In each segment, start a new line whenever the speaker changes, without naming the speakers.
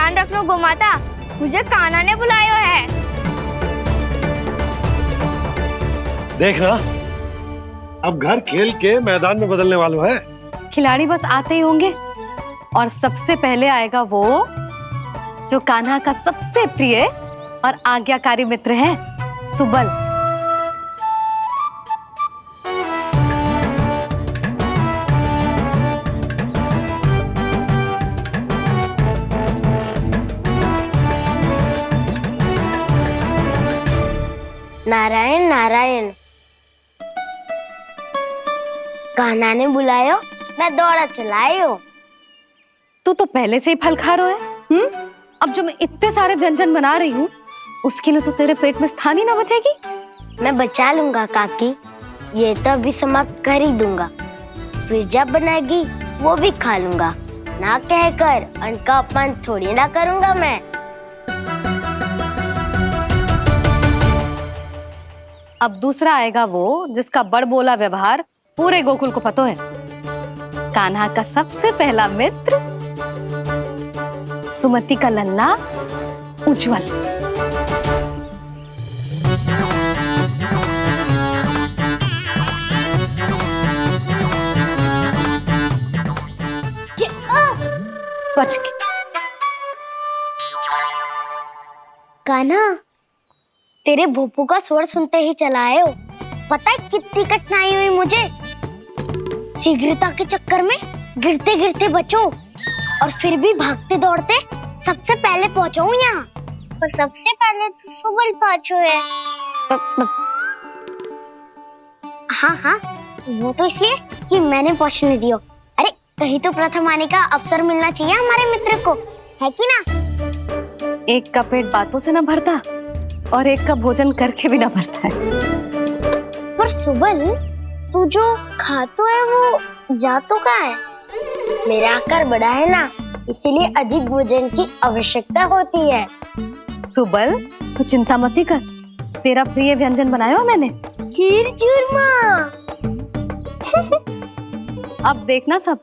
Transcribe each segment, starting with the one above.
ध्यान रखना गोमाता, मुझे कान्हा ने बुलाया है।
देखना, अब घर खेल के मैदान में बदलने वालों है।
खिलाड़ी बस आते ही होंगे और सबसे पहले आएगा वो जो कान्हा का सबसे प्रिय और आज्ञाकारी मित्र है, सुबल।
नारायण नारायण, कान्हा ने बुलायो, मैं दौड़ा चलायो।
तू तो पहले से ही फल खा रहा है। अब जो मैं इतने सारे व्यंजन बना रही हूँ, उसके लिए तो तेरे पेट में स्थान ही ना बचेगी।
मैं बचा लूंगा काकी, ये तो अभी समाप्त कर ही दूंगा, फिर जब बनाएगी वो भी खा लूंगा। ना कहकर अन्न का अपमान थोड़ी ना करूंगा मैं।
अब दूसरा आएगा वो जिसका बड़ बोला व्यवहार पूरे गोकुल को पता है, कान्हा का सबसे पहला मित्र, सुमति का लल्ला उज्जवल। बच के।
कान्हा, तेरे भोपू का स्वर सुनते ही चला आए हो। पता है कितनी कठिनाई हुई मुझे, शीघ्रता के चक्कर में गिरते गिरते बचो और फिर भी भागते दौड़ते सबसे पहले पहुंचा हूँ यहाँ। पर सबसे पहले तो सुबल पहुंचो है। हाँ हाँ, वो तो इसलिए कि मैंने पहुंचने दियो। अरे कहीं तो प्रथम आने का अवसर मिलना चाहिए हमारे मित्र को, है कि ना?
एक का पेट बातों से ना भरता और एक का भोजन करके भी ना भरता है।
पर सुबल, तू जो खातो है वो जातो कहाँ है? मेरा आकार बड़ा है ना, इसीलिए अधिक भोजन की आवश्यकता होती है।
सुबल, तू चिंता मत ही कर, तेरा प्रिय व्यंजन बनाया हो मैंने,
खीर चूरमा।
अब देखना सब,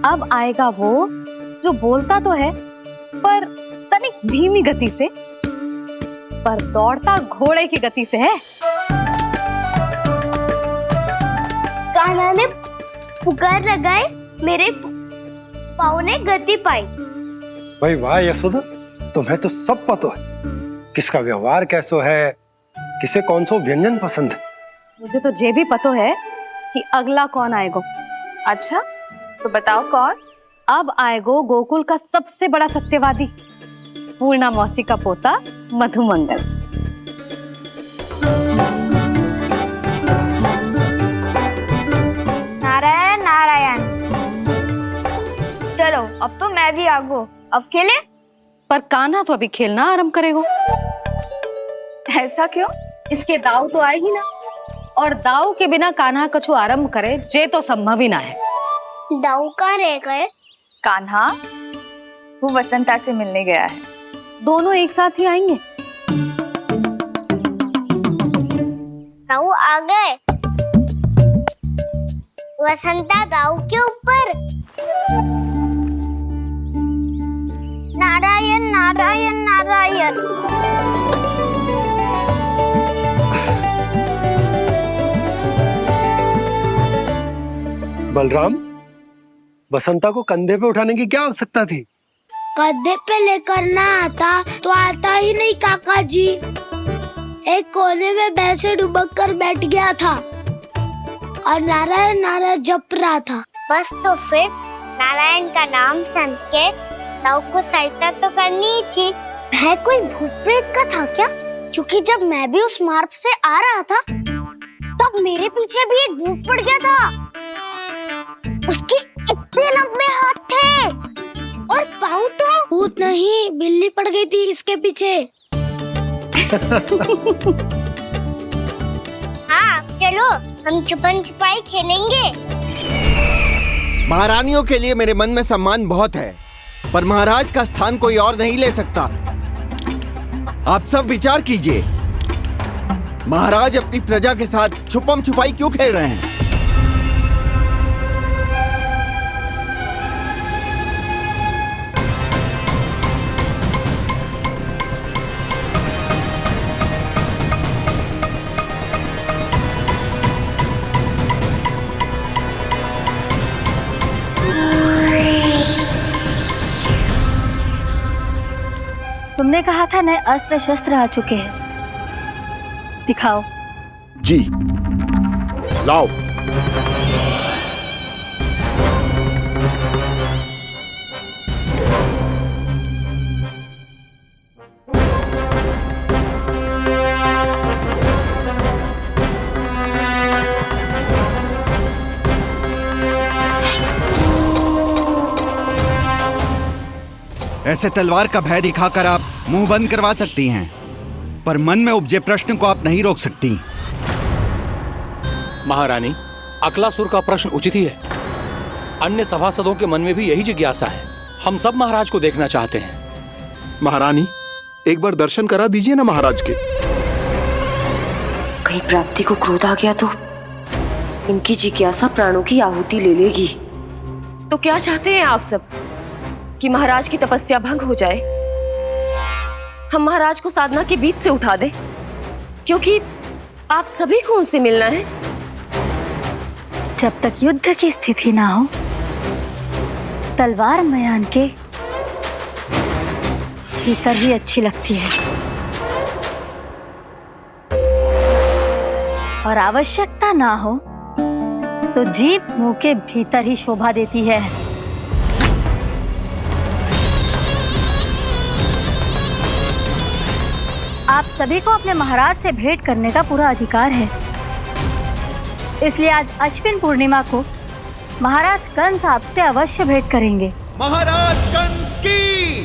अब आएगा वो जो बोलता तो है पर तनिक धीमी गति से, पर दौड़ता घोड़े की गति से है।
कान्हा ने पुकार लगाए, मेरे पाँव ने गति पाई।
भाई वाह यशोदा, तुम्हें तो सब पता है, किसका व्यवहार कैसो है, किसे कौन सो व्यंजन पसंद है।
मुझे तो ये भी पता है कि अगला कौन आएगा।
अच्छा, तो बताओ कौन?
अब आएगो गोकुल का सबसे बड़ा सत्यवादी, पूर्णा मौसी का पोता मधुमंगल।
नारायण नारायण, चलो अब तो मैं भी आगो, अब खेले।
पर कान्हा तो अभी खेलना आरंभ करेगो।
ऐसा क्यों? इसके दाव तो आएगी ना।
और दाव के बिना कान्हा कछु आरंभ करे जे तो संभव ही ना है।
दाऊ कहाँ रह गए?
कान्हा, वो वसंता से मिलने गया है।
दोनों एक साथ ही आएंगे।
दाऊ आ गए। वसंता दाऊ के ऊपर। नारायण नारायण नारायण।
बलराम, बसंता को कंधे पे उठाने की क्या आवश्यकता थी?
कंधे पे लेकर ना आता तो आता ही नहीं काका जी। एक कोने में वैसे डुबक कर बैठ गया था और नारायण नारायण जप रहा था।
बस तो फिर नारायण का नाम सुन के दाऊ को सहायता तो करनी ही थी। वह कोई भूत प्रेत का था क्या? क्योंकि जब मैं भी उस मार्ग से आ रहा था तब मेरे पीछे भी एक भूत पड़ गया था। उसके इतने लंबे हाथ थे और पाँव तो।
भूत नहीं, बिल्ली पड़ गई थी इसके पीछे।
हाँ चलो, हम छुपन छुपाई खेलेंगे।
महारानियों के लिए मेरे मन में सम्मान बहुत है, पर महाराज का स्थान कोई और नहीं ले सकता। आप सब विचार कीजिए, महाराज अपनी प्रजा के साथ छुपम छुपाई क्यों खेल रहे हैं?
तुमने कहा था नए अस्त्र शस्त्र आ चुके हैं, दिखाओ।
जी लाओ। ऐसे तलवार का भय दिखाकर आप मुंह बंद करवा सकती हैं, पर मन में उपजे प्रश्न को आप नहीं रोक सकती।
महारानी, अकलासुर का प्रश्न उचित ही है। अन्य सभासदों के मन में भी यही जिज्ञासा है। हम सब महाराज को देखना चाहते हैं।
महारानी, एक बार दर्शन करा दीजिए ना महाराज के।
कहीं प्राप्ति को क्रोध आ गया तो इनकी जिज्ञासा प्राणों की आहुति ले लेगी। तो क्या चाहते हैं आप सब, कि महाराज की तपस्या भंग हो जाए? हम महाराज को साधना के बीच से उठा दें, क्योंकि आप सभी को उनसे मिलना है।
जब तक युद्ध की स्थिति ना हो, तलवार मयान के भीतर ही अच्छी लगती है, और आवश्यकता ना हो तो जीभ मुंह के भीतर ही शोभा देती है। आप सभी को अपने महाराज से भेंट करने का पूरा अधिकार है, इसलिए आज अश्विन पूर्णिमा को महाराज कंस आपसे अवश्य भेंट करेंगे।
महाराज कंस की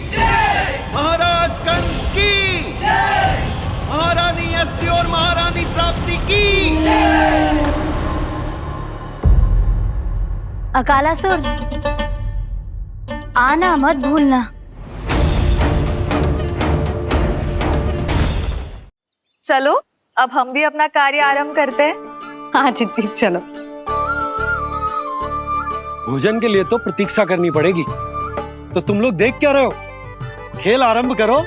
जय! महाराज कंस की जय! महारानी अस्ति और महारानी प्राप्ति की जय!
अकालासुर, आना मत भूलना।
चलो अब हम भी अपना कार्य आरंभ करते हैं।
हाँ जी चलो।
भोजन के लिए तो प्रतीक्षा करनी पड़ेगी, तो तुम लोग देख क्या रहे हो? खेल आरंभ करो।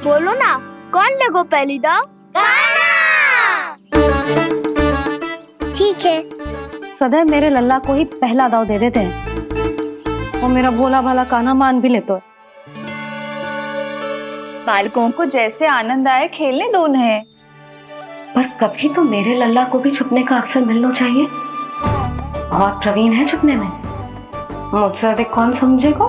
बोलो ना, कौन लगो पहली दाव? ठीक है।
सदैव मेरे लल्ला को ही पहला दाव दे देते हैं, और मेरा भोला भाला कान्हा मान भी लेते।
बालकों को जैसे आनंद आए खेलने दो उन्हें।
पर कभी तो मेरे लल्ला को भी छुपने का अवसर मिलना चाहिए। बहुत प्रवीण है छुपने में, मुझसे अधिक कौन समझेगा?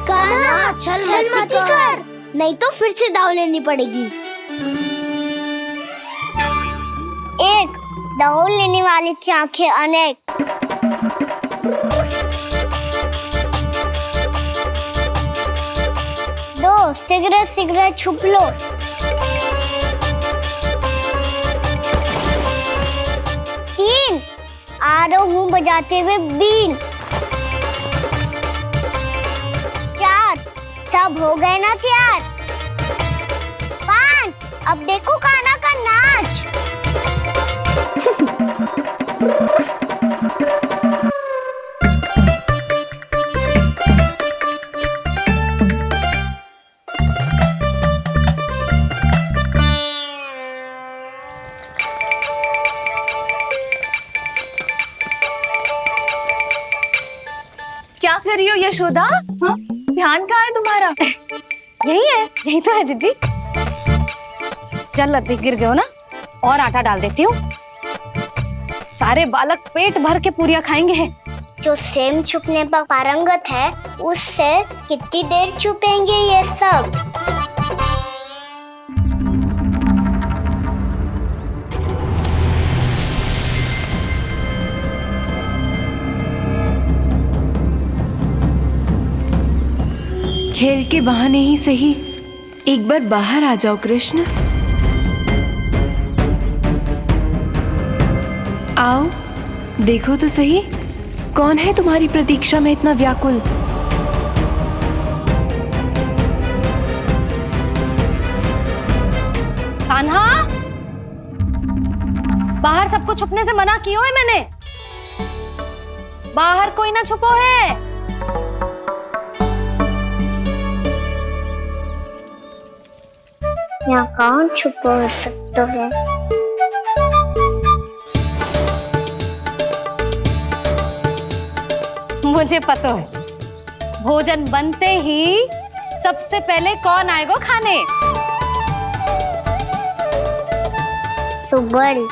कान्हा छल मत कर, नहीं तो फिर से दाव लेनी पड़ेगी।
एक दाव लेने वाली की आंखें अनेक। दो, शीघ्र शीघ्र छुप लो। तीन, आ रहा हूँ बजाते हुए बीन। चार, सब हो गए ना तैयार? पांच, अब देखो कान्हा का नाच।
क्या कर रही हो यशोदा? हाँ? ध्यान कहाँ है तुम्हारा?
यही है, यही तो है जीजी। चल लद्दी गिर गए हो ना, और आटा डाल देती हूँ। सारे बालक पेट भर के पूरियां खाएंगे।
जो सेम छुपने पर पारंगत है, उससे कितनी देर छुपेंगे ये सब?
खेल के बहाने ही सही एक बार बाहर आ जाओ कृष्ण। आओ देखो तो सही, कौन है तुम्हारी प्रतीक्षा में इतना व्याकुल?
कान्हा, बाहर सबको छुपने से मना किया है मैंने। बाहर कोई ना छुपो है।
यहाँ कौन छुपा हो सकता है?
मुझे पता है, भोजन बनते ही सबसे पहले कौन आएगा खाने?
सुबल।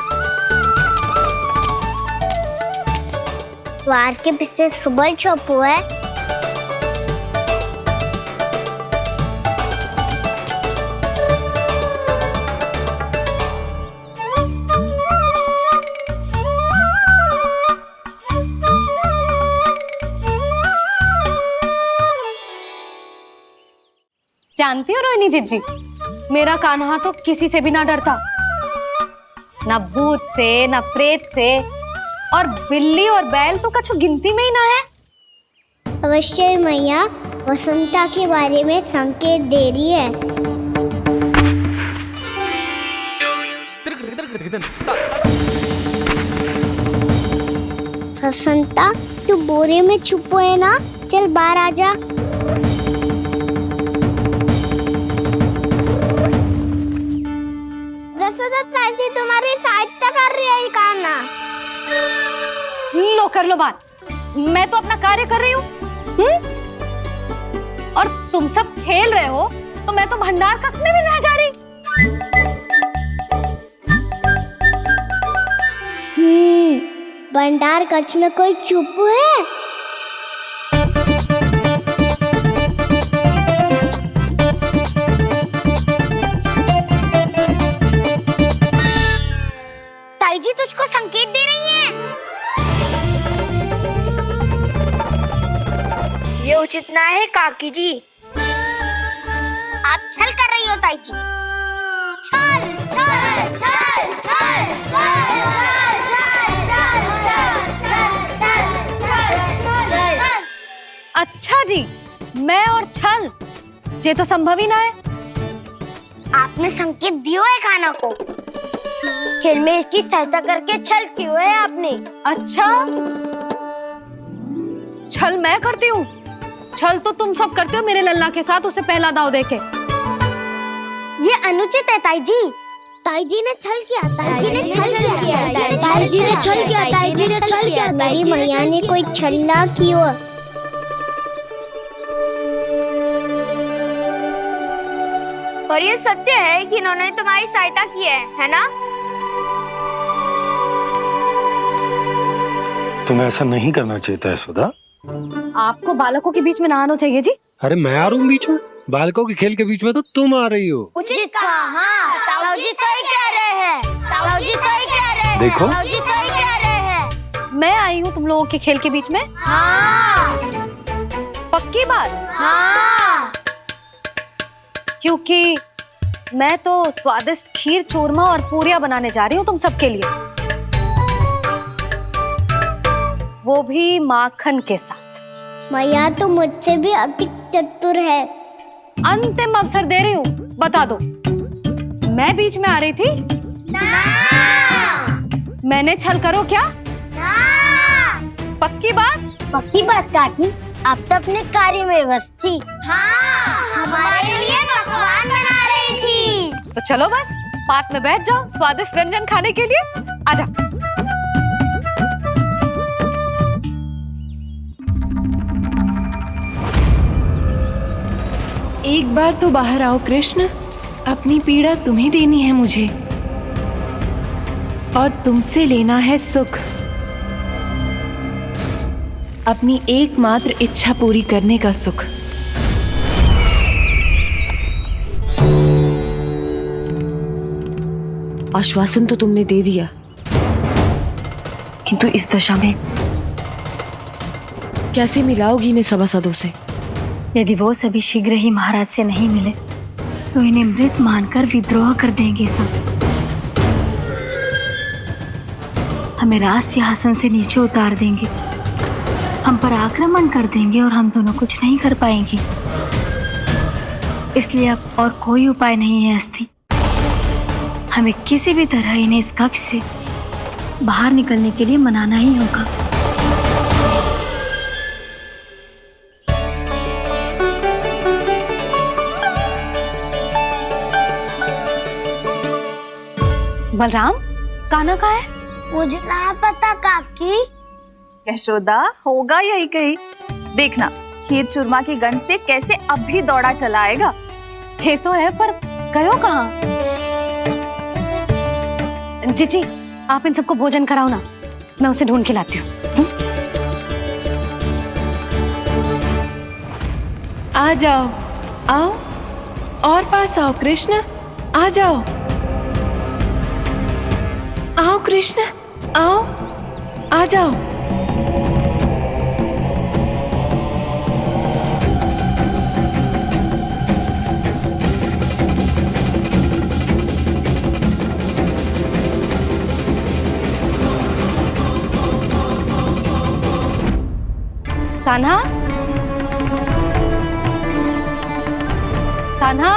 द्वार के पीछे सुबल छुपा है।
जानती हो रोहिणी जीजी, मेरा कान्हा तो किसी से भी ना डरता, ना भूत से, ना प्रेत से, और बिल्ली और बैल तो कछु गिनती में ही ना है।
अवश्य मैया वसंता के बारे में संकेत दे रही है। वसंता, तू बोरे में छुपो है ना? चल बाहर आ जा। तुम्हारी सहायता कर रही है कान्हा।
लो कर लो बात, मैं तो अपना कार्य कर रही हूँ। और तुम सब खेल रहे हो तो मैं तो भंडार कक्ष में भी नहीं जा रही।
भंडार कक्ष में कोई चुप है? ताई जी तुझको संकेत दे रही है। ये उचित ना है काकी जी। आप छल कर रही हो ताई जी। छल छल छल छल छल छल।
अच्छा जी, मैं और छल, ये तो संभव ही ना है।
आपने संकेत दियो है कान्हा को। खेल में इसकी सहायता करके छल क्यों है आपने?
अच्छा, छल मैं करती हूँ? छल तो तुम सब करते हो मेरे लल्ला के साथ, उसे पहला दाव देके।
ये अनुचित है ताई जी। ताई जी ने छल किया, ताई जी ने छल किया, ताई जी ने छल किया, ताई जी ने छल किया। मेरी मैया ने कोई छल ना किया।
और ये सत्य है कि इन्होंने तुम्हारी सहायता की है ना?
तुम्हें ऐसा नहीं करना चाहिए था यशोदा।
आपको बालकों के बीच में ना आना चाहिए जी।
अरे मैं आ रहा हूँ बीच में? बालकों के खेल के बीच में तो तुम आ रही हो।
उचित कहा। हाँ, ताऊ जी सही कह रहे हैं। ताऊ जी सही कह रहे हैं।
देखो।
ताऊ जी सही कह रहे हैं।
मैं आई हूँ तुम लोगों के खेल के बीच में?
हाँ।
पक्की बात?
हाँ।
क्योंकि मैं तो स्वादिष्ट खीर, चूरमा और पूरियां बनाने जा रही हूँ तुम सबके लिए, वो भी माखन के साथ।
मैया तो मुझसे भी अधिक चतुर है।
अंतिम अवसर दे रही हूँ, बता दो, मैं बीच में आ रही थी?
ना।
मैंने छल करो क्या?
ना।
पक्की बात?
पक्की बात काकी, आप तो अपने कार्य में व्यस्त थी। हाँ, हमारे लिए पकवान बना रही थी।
तो चलो बस पात में बैठ जाओ स्वादिष्ट व्यंजन खाने के लिए। आजा।
एक बार तो बाहर आओ कृष्ण, अपनी पीड़ा तुम्हें देनी है मुझे, और तुमसे लेना है सुख। अपनी एकमात्र इच्छा पूरी करने का सुख।
आश्वासन तो तुमने दे दिया, किंतु इस दशा में कैसे मिलाओगी इन्हें सभासदों से?
यदि वो सभी शीघ्र ही महाराज से नहीं मिले तो इन्हें मृत मानकर विद्रोह कर देंगे सब। हमें राज सिंहासन से नीचे उतार देंगे, हम पर आक्रमण कर देंगे और हम दोनों कुछ नहीं कर पाएंगे। इसलिए अब और कोई उपाय नहीं है अस्थि। हमें किसी भी तरह इन्हें इस कक्ष से बाहर निकलने के लिए मनाना ही होगा।
बलराम, कान्हा कहाँ है?
मुझे ना पता काकी।
यशोदा, होगा यही कहीं। देखना खीर चूरमा की गंध से कैसे अब भी दौड़ा चला आएगा।
छे तो है, पर गयो कहाँ? जीजी, आप इन सबको भोजन कराओ ना, मैं उसे ढूंढ के लाती हूँ।
आ जाओ, आओ और पास आओ कृष्ण, आ जाओ। आओ कृष्ण, आओ, आ जाओ।
कान्हा, कान्हा,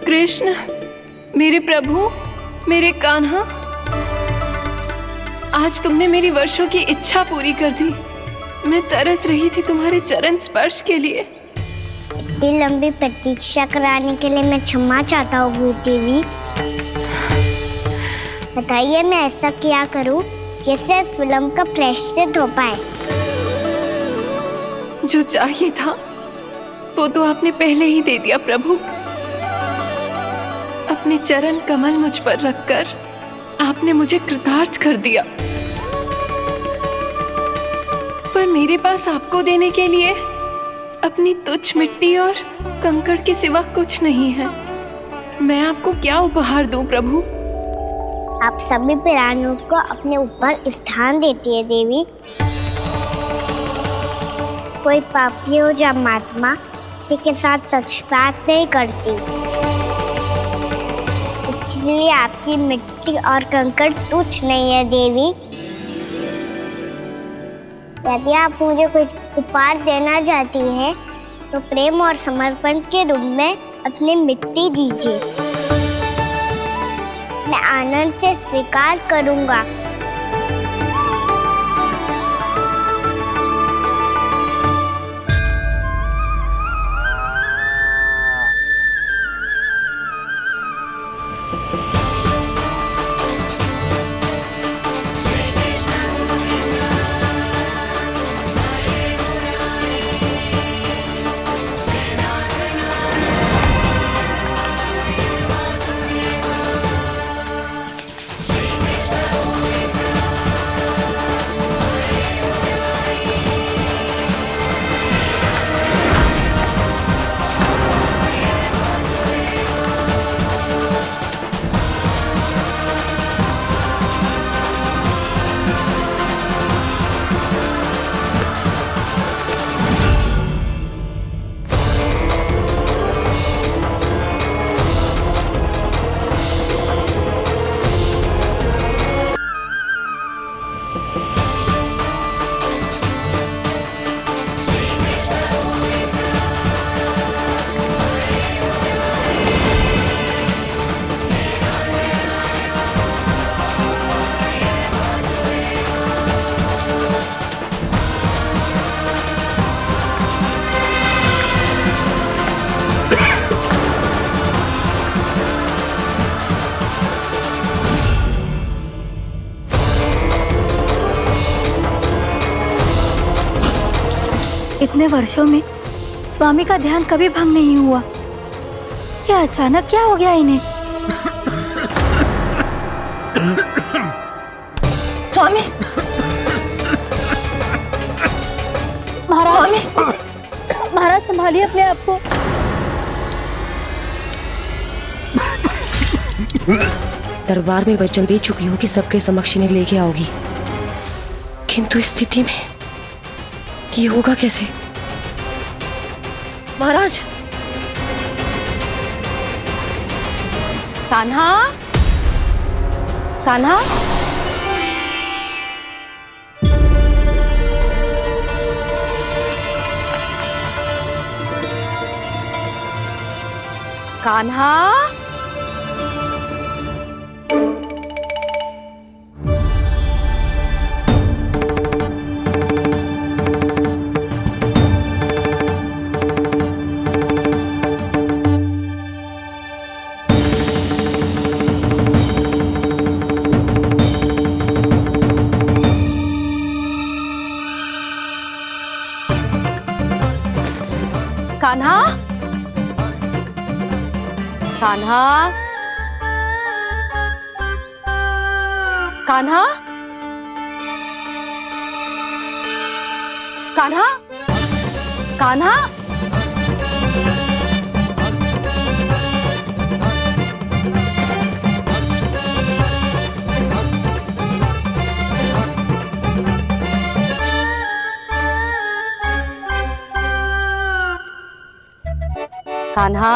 कृष्ण, मेरे प्रभु, मेरे कान्हा, आज तुमने मेरी वर्षों की इच्छा पूरी कर दी। मैं तरस रही थी तुम्हारे चरण स्पर्श के लिए।
इतनी लंबी प्रतीक्षा कराने के लिए मैं क्षमा चाहता हूँ देवी। बताइए मैं ऐसा क्या करूँ जिससे इस फिल्म का प्रायश्चित हो पाए?
जो चाहिए था वो तो आपने पहले ही दे दिया प्रभु। अपने चरण कमल मुझ पर रखकर आपने मुझे कृतार्थ कर दिया। पर मेरे पास आपको देने के लिए अपनी तुच्छ मिट्टी और कंकड़ के सिवा कुछ नहीं है। मैं आपको क्या उपहार दूं प्रभु?
आप सभी प्राणियों को अपने ऊपर स्थान देती है देवी। कोई पापी हो या महात्मा किसी के साथ पक्षपात नहीं करती, इसलिए आपकी मिट्टी और कंकड़ तुच्छ नहीं है देवी। यदि आप मुझे कोई उपहार देना चाहती हैं तो प्रेम और समर्पण के रूप में अपनी मिट्टी दीजिए, मैं आनंद से स्वीकार करूंगा।
इतने वर्षों में स्वामी का ध्यान कभी भंग नहीं हुआ। ये अचानक क्या हो गया इन्हें?
स्वामी,
महाराज संभालिए अपने आप को।
दरबार में वचन दे चुकी हो कि सबके समक्ष इन्हें लेके आओगी, किंतु इस स्थिति में ये होगा कैसे? महाराज!
कान्हा, कान्हा, कान्हा, कान्हा, कान्हा, कान्हा, कान्हा, कान्हा, कान्हा,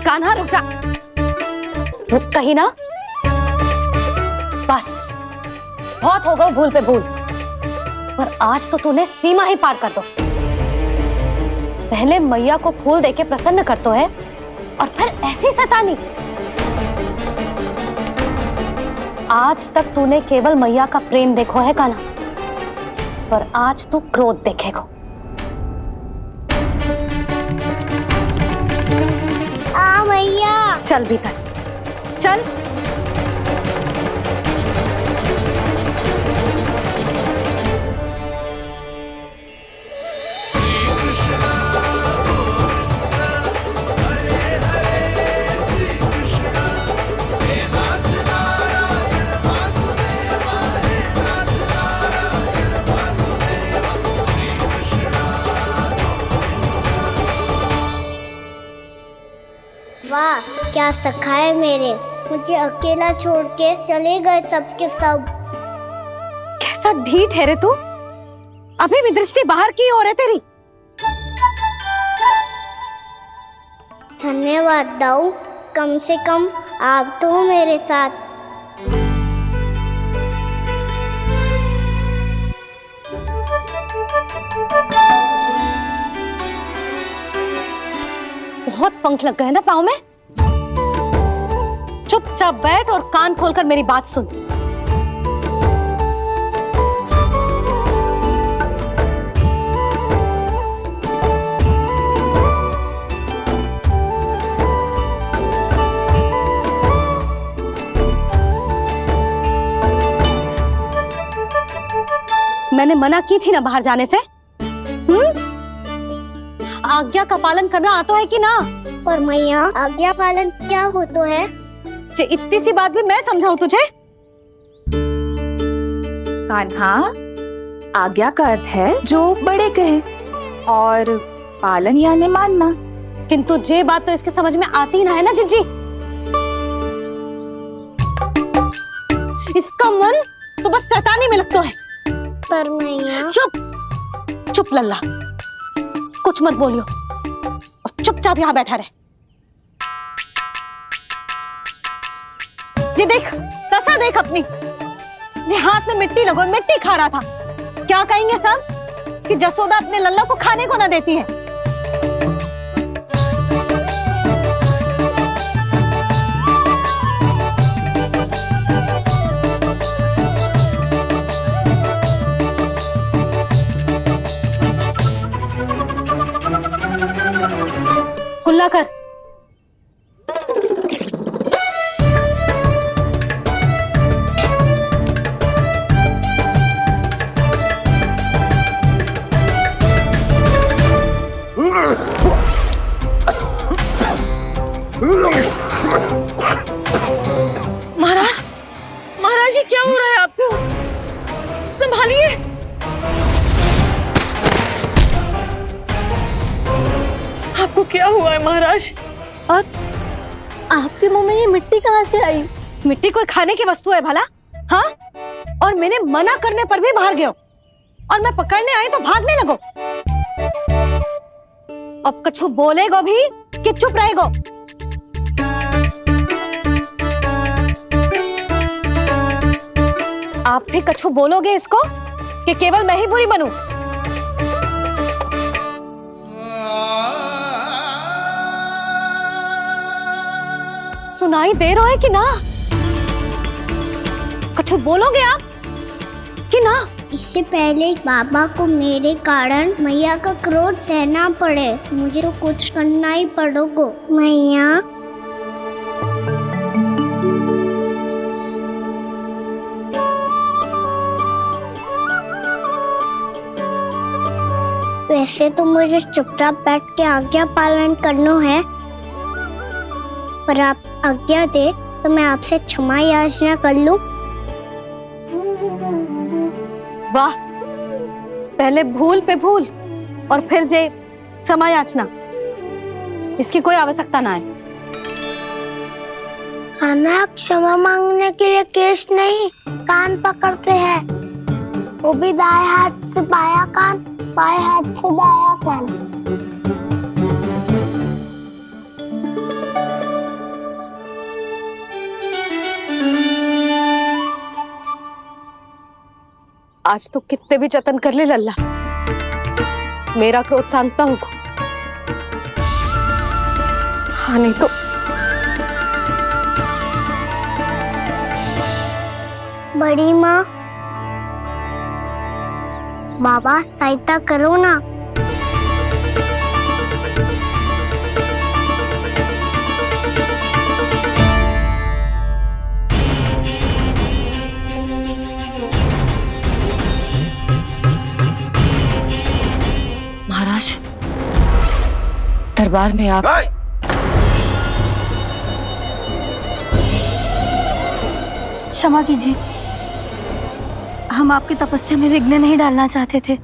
कान्हा रुक जा, रुक कहीं ना। बस बहुत हो गया भूल पे भूल, पर आज तो तूने सीमा ही पार कर दो। पहले मैया को फूल देके प्रसन्न कर तो है, और फिर ऐसी सतानी। आज तक तूने केवल मैया का प्रेम देखो है कान्हा, पर आज तू क्रोध देखेगा।
मैया
चल भीतर चल।
वाह क्या सखा है मेरे, मुझे अकेला छोड़ के चले गए सबके सब।
कैसा ढीठ है रे तू, अभी भी दृष्टि बाहर की ओर है तेरी।
धन्यवाद दाऊ, कम से कम आप तो हो मेरे साथ।
बहुत पंख लग गए ना पाँव में। चुपचाप बैठ और कान खोलकर मेरी बात सुन। मैंने मना की थी ना बाहर जाने से। आज्ञा का पालन करना आता है कि ना?
पर मैया आज्ञा पालन क्या होता है?
इतनी सी बात भी मैं समझाऊं तुझे?
कान्हा, आज्ञा का अर्थ है जो बड़े कहे, और पालन यानी मानना।
किंतु ये बात तो इसके समझ में आती ना है ना जिज्जी। इसका मन तो बस शैतानी में लगता है।
पर मैया
चुप चुप लल्ला, कुछ मत बोलियो और चुपचाप यहाँ बैठा रहे। जी देख, दशा देख अपनी। जी हाथ में मिट्टी लगो, मिट्टी खा रहा था। क्या कहेंगे सब कि जसोदा अपने लल्ला को खाने को ना देती है। कुल्ला कर।
हुआ है महाराज?
और आपके मुंह में ये मिट्टी कहाँ से आई?
मिट्टी कोई खाने की वस्तु है भला? हाँ, और मैंने मना करने पर भी बाहर गए और मैं पकड़ने आई तो भागने लगो। अब कछु बोलेगो भी कि चुप रहेगो? आप भी कछु बोलोगे इसको कि केवल मैं ही बुरी बनूं? सुनाई दे रहा है कि ना? कछु बोलोगे आप कि ना?
इससे पहले बाबा को मेरे कारण मैया का क्रोध सहना पड़े, मुझे तो कुछ करना ही पड़ेगा। मैया, वैसे तो मुझे चुपचाप बैठ के आज्ञा पालन करना है, पर आप आज्ञा दे तो मैं आपसे क्षमा याचना कर लूं।
वाह, पहले भूल पे भूल और फिर जे क्षमा याचना, इसकी कोई आवश्यकता ना है।
खाना क्षमा मांगने के लिए केस नहीं, कान पकड़ते हैं, वो भी दाएं हाथ से बायां कान, बाएं हाथ से दायां कान।
आज तो कितने भी जतन कर ले लल्ला, मेरा क्रोध शांत ना होगा। हाँ नहीं तो
बड़ी माँ, बाबा सहायता करो ना।
महाराज, दरबार में आप
क्षमा कीजिए, हम आपकी तपस्या में विघ्न नहीं डालना चाहते थे।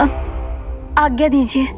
अब आज्ञा दीजिए।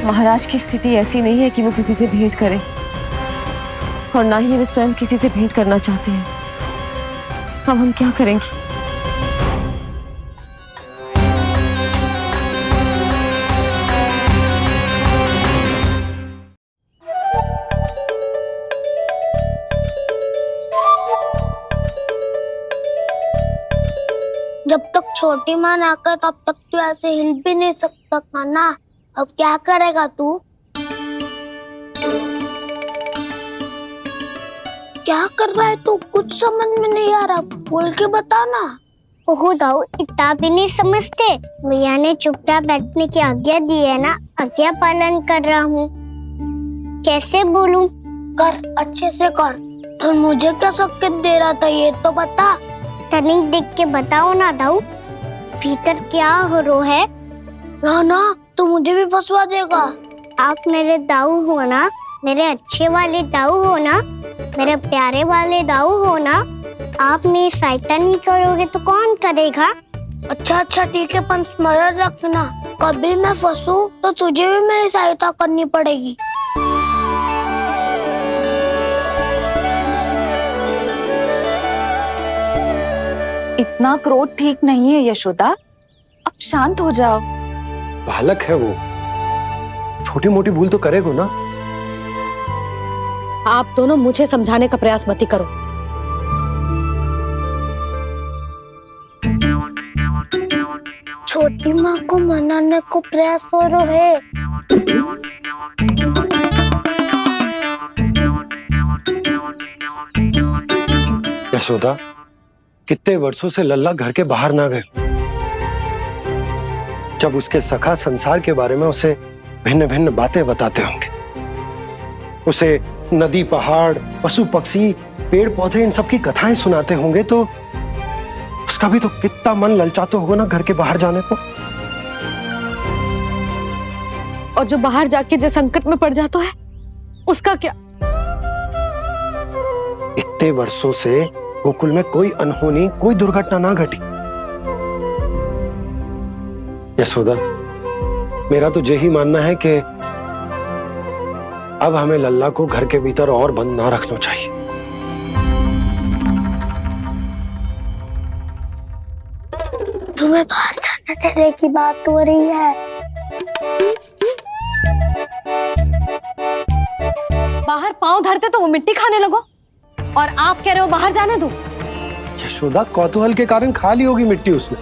महाराज की स्थिति ऐसी नहीं है कि वो किसी से भेंट करें, और ना ही वे स्वयं किसी से भेंट करना चाहते हैं। अब हम क्या करेंगे?
जब तक छोटी माँ ना कर तब तक तू ऐसे हिल भी नहीं सकता था ना। अब क्या करेगा तू? क्या कर रहा है तू? कुछ समझ में नहीं आ रहा, बोल के बता ना।
ओहो दाऊ, इतना भी नहीं समझते। भैया ने चुपचाप बैठने की आज्ञा दी है ना, आज्ञा पालन कर रहा हूँ। कैसे बोलूं?
कर, अच्छे से कर। और मुझे क्या संकेत दे रहा था ये तो बता।
तनिक देख के बताओ ना दाऊ, भीतर क्या हो रहा है?
ना, तू मुझे भी फंसवा देगा।
आप मेरे दाऊ हो ना, मेरे अच्छे वाले दाऊ हो ना, मेरे प्यारे वाले दाऊ हो ना। आप मेरी सहायता नहीं करोगे तो कौन करेगा?
अच्छा ठीक है, पर स्मरण रखना, कभी मैं फंसू तो तुझे भी मेरी सहायता करनी पड़ेगी।
इतना क्रोध ठीक नहीं है यशोदा, अब शांत हो जाओ।
बालक है वो, छोटी मोटी भूल तो करेगा ना।
आप दोनों मुझे समझाने का प्रयास मत ही करो।
छोटी माँ को मनाने को प्रयास हो रहा है।
यशोदा, कितने वर्षों से लल्ला घर के बाहर ना गए। जब उसके सखा संसार के बारे में उसे भिन्न भिन्न बातें बताते होंगे, उसे नदी, पहाड़, पशु पक्षी, पेड़ पौधे, इन सब की कथाएं सुनाते होंगे, तो उसका भी तो कितना मन ललचाता होगा ना घर के बाहर जाने को।
और जो बाहर जाके जिस संकट में पड़ जाता है उसका क्या?
इतने वर्षों से गोकुल में कोई अनहोनी, कोई दुर्घटना ना घटी। यशोदा, मेरा तो यही मानना है कि अब हमें लल्ला को घर के भीतर और बंद ना रखना चाहिए।
तुम्हें बाहर जाने देने की बात हो रही है।
बाहर पांव धरते तो वो मिट्टी खाने लगो, और आप कह रहे हो बाहर जाने दो।
यशोदा, कौतूहल के कारण खा ली होगी मिट्टी उसने।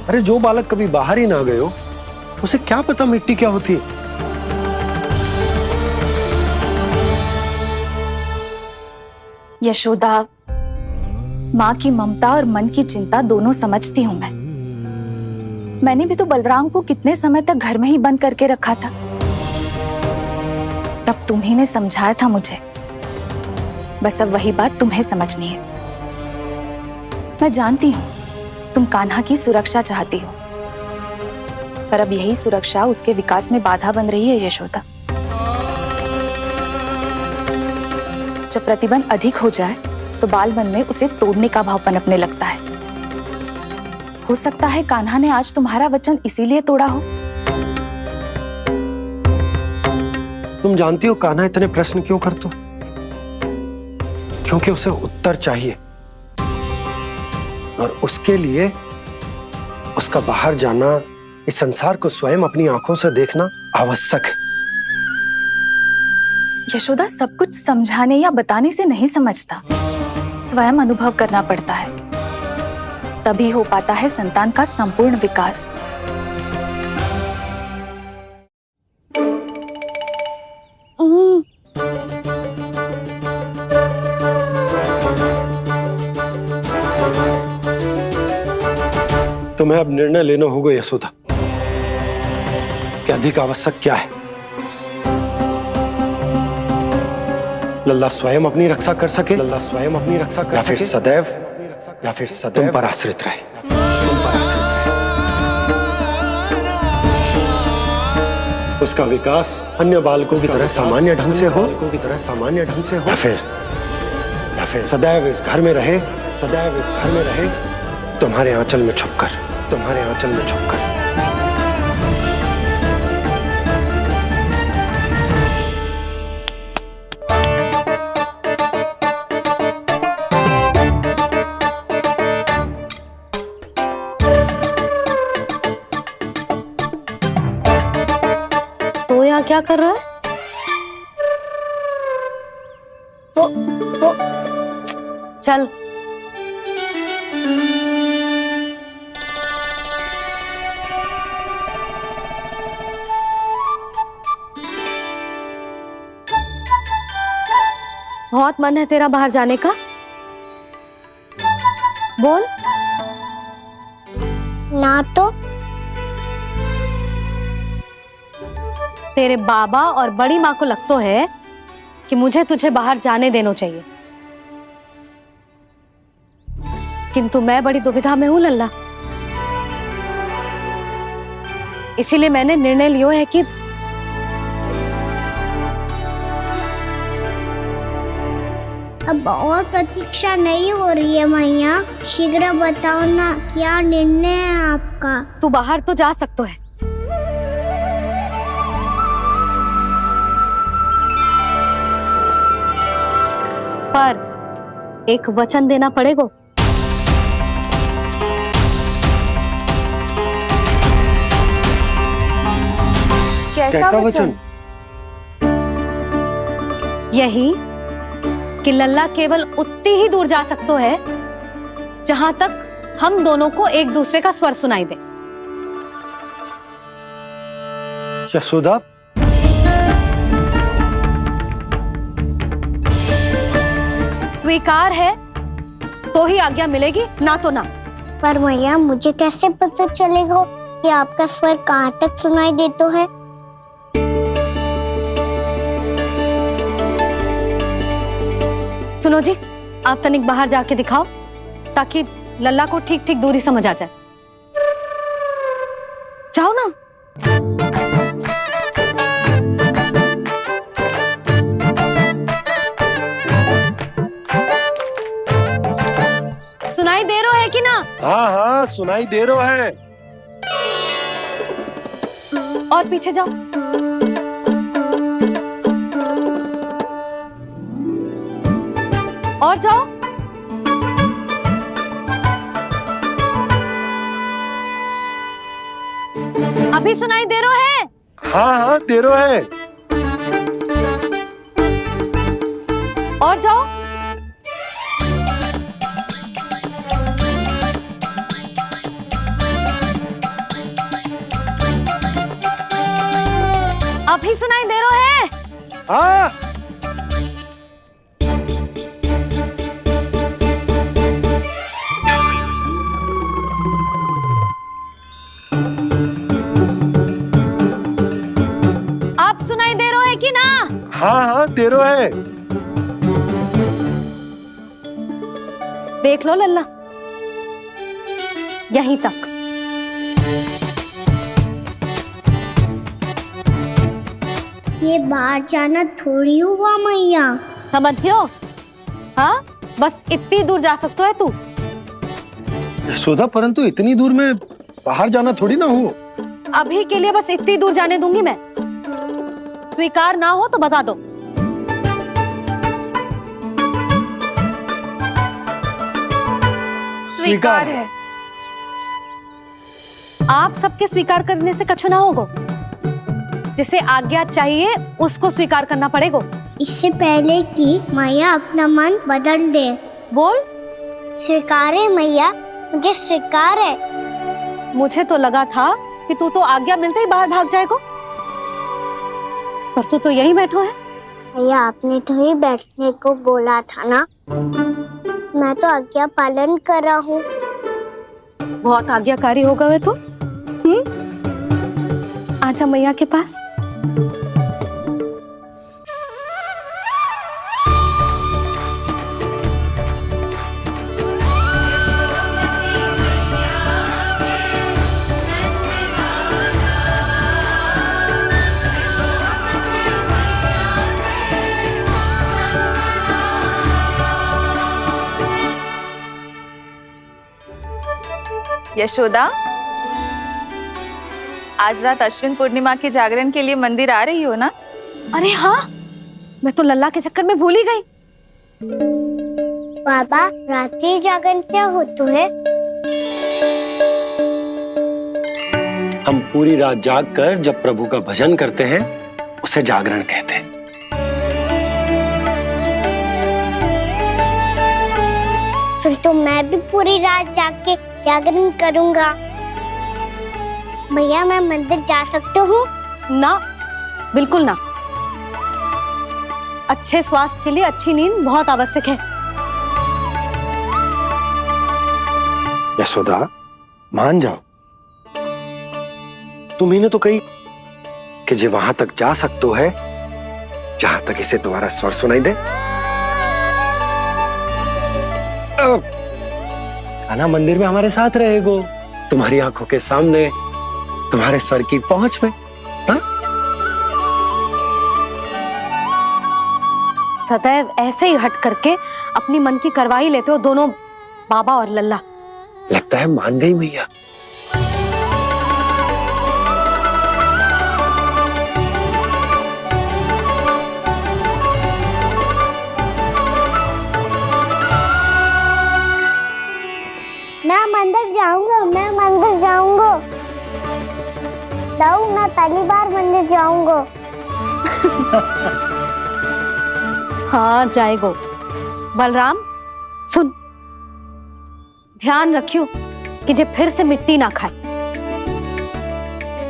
अरे जो बालक कभी बाहर ही ना गए हो, उसे क्या पता मिट्टी क्या होती है।
यशोदा, माँ की ममता और मन की चिंता दोनों समझती हूँ मैं। मैंने भी तो बलराम को कितने समय तक घर में ही बंद करके रखा था। तब तुम्ही ने समझाया था मुझे। बस अब वही बात तुम्हें समझनी है। मैं जानती हूँ तुम कान्हा की सुरक्षा चाहती हो, पर अब यही सुरक्षा उसके विकास में बाधा बन रही है यशोदा। जब प्रतिबंध अधिक हो जाए तो बाल मन में उसे तोड़ने का भाव पनपने लगता है। हो सकता है कान्हा ने आज तुम्हारा वचन इसीलिए तोड़ा हो।
तुम जानती हो कान्हा इतने प्रश्न क्यों करता? क्योंकि उसे उत्तर चाहिए, और उसके लिए उसका बाहर जाना, इस संसार को स्वयं अपनी आंखों से देखना आवश्यक है।
यशोदा, सब कुछ समझाने या बताने से नहीं समझता, स्वयं अनुभव करना पड़ता है। तभी हो पाता है संतान का संपूर्ण विकास।
तुम्हें अब निर्णय लेना होगा यशोदा कि अधिक आवश्यक क्या है। लल्ला स्वयं अपनी रक्षा कर सके, लल्ला स्वयं अपनी रक्षा कर, या फिर सदैव तुम पर आश्रित रहे, तुम पर आश्रित रहे। उसका विकास अन्य बालकों की तरह सामान्य ढंग से हो, या फिर सदैव इस घर में रहे, सदैव इस घर में रहे, तुम्हारे आंचल में छुपकर, तुम्हारे आंचल में छुपकर।
तो यहाँ क्या कर रहा है?
वो
चल। बहुत मन है तेरा बाहर जाने का? बोल।
ना तो
तेरे बाबा और बड़ी माँ को लगता है कि मुझे तुझे बाहर जाने देना चाहिए, किंतु मैं बड़ी दुविधा में हूं लल्ला। इसीलिए मैंने निर्णय लिया है कि
अब और प्रतीक्षा नहीं हो रही है मैया। शीघ्र बताओ ना, क्या निर्णय है आपका?
तू बाहर तो जा सकता है, पर एक वचन देना पड़ेगा।
कैसा वचन?
यही कि लल्ला केवल उतनी ही दूर जा सकता है जहां तक हम दोनों को एक दूसरे का स्वर सुनाई दे।
यशोदा,
स्वीकार है तो ही आज्ञा मिलेगी, ना तो ना।
पर मैया मुझे कैसे पता चलेगा कि आपका स्वर कहाँ तक सुनाई देता है?
सुनो जी, आप तनिक बाहर जाके दिखाओ ताकि लल्ला को ठीक ठीक दूरी समझ आ जाए। जाओ ना। सुनाई दे रहा है कि ना?
हाँ हाँ सुनाई दे रहा है।
और पीछे जाओ। और जाओ। अभी सुनाई दे रहा है?
हाँ हाँ दे रहा है।
और जाओ। अभी सुनाई दे रहा है?
हाँ
आप सुनाई दे रहा है कि ना?
हाँ हाँ दे रहा है।
देख लो लल्ला, यहीं तक।
ये बाहर जाना थोड़ी हुआ मैया।
समझ गयो? हाँ, बस इतनी दूर जा सकते है तू।
यशोदा परंतु इतनी दूर में बाहर जाना थोड़ी ना हो।
अभी के लिए बस इतनी दूर जाने दूंगी मैं। स्वीकार ना हो तो बता दो।
स्वीकार है।
आप सबके स्वीकार करने से कछु ना होगो। जिसे आज्ञा चाहिए उसको स्वीकार करना पड़ेगा।
इससे पहले कि मैया अपना मन बदल दे।
बोल।
स्वीकार है मैया, मुझे स्वीकार है।
मुझे तो लगा था कि तू तो आज्ञा मिलते ही बाहर भाग जाएगा, पर तू तो यहीं बैठो है।
मैया आपने तो ही बैठने को बोला था ना, मैं तो आज्ञा पालन कर रहा हूँ।
बहुत आज्ञाकारी होगा वे तू। आजा मैया के पास।
यशोदा, आज रात अश्विन पूर्णिमा के जागरण के लिए मंदिर आ रही हो ना?
अरे हाँ, मैं तो लल्ला के चक्कर में भूल ही गई।
बाबा, रात्रि जागरण क्या होता है?
हम पूरी रात जाग कर जब प्रभु का भजन करते हैं उसे जागरण कहते हैं।
फिर तो मैं भी पूरी रात जाग के जागरण करूंगा। भैया मैं मंदिर जा सकती हूँ?
ना, बिल्कुल ना। अच्छे स्वास्थ्य के लिए अच्छी नींद बहुत आवश्यक है।
यशोदा मान जाओ, तुम्ही ने तो कही कि जे वहां तक जा सकते है जहां तक इसे तुम्हारा स्वर सुनाई दे। कान्हा मंदिर में हमारे साथ रहेगो, तुम्हारी आंखों के सामने, तुम्हारे स्वर की पहुंच में। हाँ?
सदैव ऐसे ही हट करके अपनी मन की करवाई लेते हो दोनों बाबा और लल्ला।
लगता है मान गई मैया।
मैं मंदिर जाऊंगा, मैं मंदिर जाऊंगा। दाऊ, मैं पहली बार मंदिर जाऊंगा।
हाँ जाएगो। बलराम सुन, ध्यान रखियो कि जे फिर से मिट्टी ना खाए।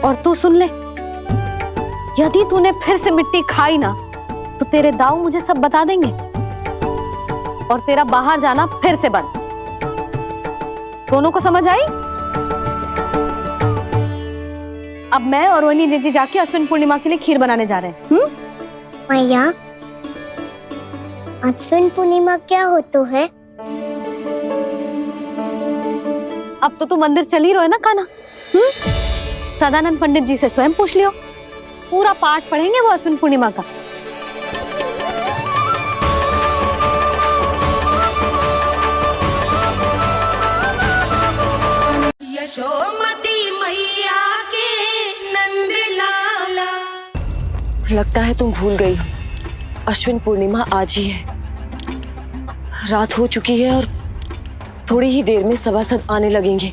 और तू सुन ले, यदि तूने फिर से मिट्टी खाई ना तो तेरे दाऊ मुझे सब बता देंगे और तेरा बाहर जाना फिर से बंद। दोनों को समझ आई? अब मैं और रोहिणी जीजी जाके अश्विन पूर्णिमा के लिए खीर बनाने जा रहे हैं।
मैया, अश्विन पूर्णिमा क्या होता है?
अब तो तू मंदिर चल ही रहो है ना कान्हा? सदानंद पंडित जी से स्वयं पूछ लियो, पूरा पाठ पढ़ेंगे वो अश्विन पूर्णिमा का।
यशोमती मैया के नंद लाला।
लगता है तुम भूल गई हो, अश्विन पूर्णिमा आज ही है। रात हो चुकी है और थोड़ी ही देर में सभासद आने लगेंगे।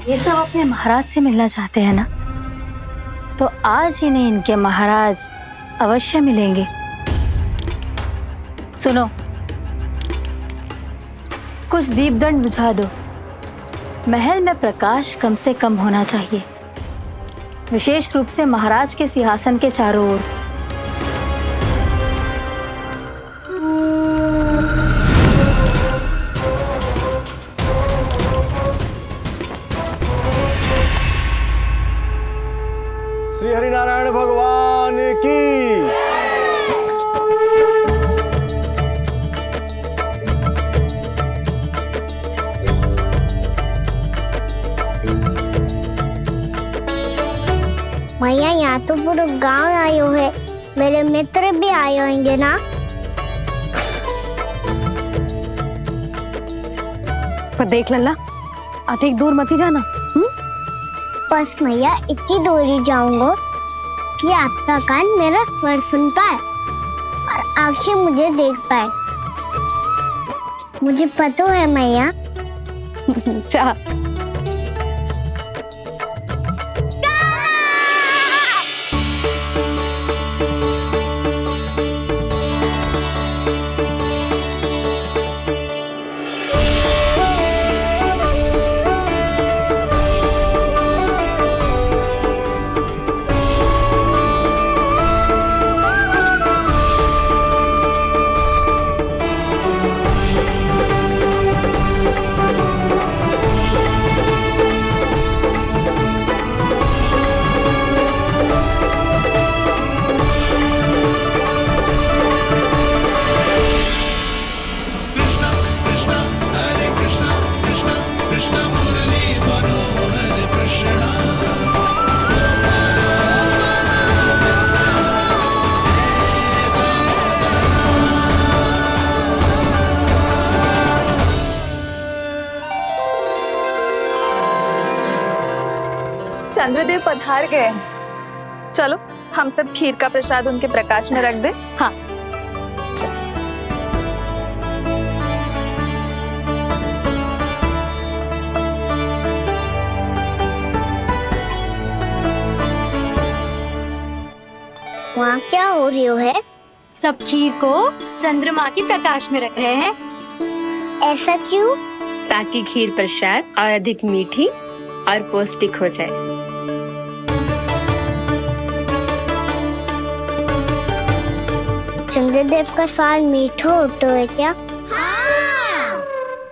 ये सब अपने महाराज से मिलना चाहते हैं ना, तो आज ही नहीं इनके महाराज अवश्य मिलेंगे। सुनो, कुछ दीपदंड बुझा दो। महल में प्रकाश कम से कम होना चाहिए, विशेष रूप से महाराज के सिंहासन के चारों ओर।
श्री हरिनारायण भगवान की।
मैया, यहाँ तो पूरा गांव आयो है, मेरे मित्र भी आए होंगे ना?
पर देख लल्ला, अधिक दूर मत ही जाना।
बस मैया, इतनी दूर ही जाऊंगा कि आपका कान मेरा स्वर सुन पाए और आंखें मुझे देख पाए। मुझे पता है मैया।
चाह
चंद्रदेव पधार गए हैं। चलो हम सब खीर का प्रसाद उनके प्रकाश में रख दें। हाँ।
वहाँ क्या हो रही है?
सब खीर को चंद्रमा की प्रकाश में रख रहे हैं।
ऐसा क्यों?
ताकि खीर प्रसाद और अधिक मीठी और पौष्टिक हो जाए।
चंद्रदेव का स्वाद मीठा होता है क्या?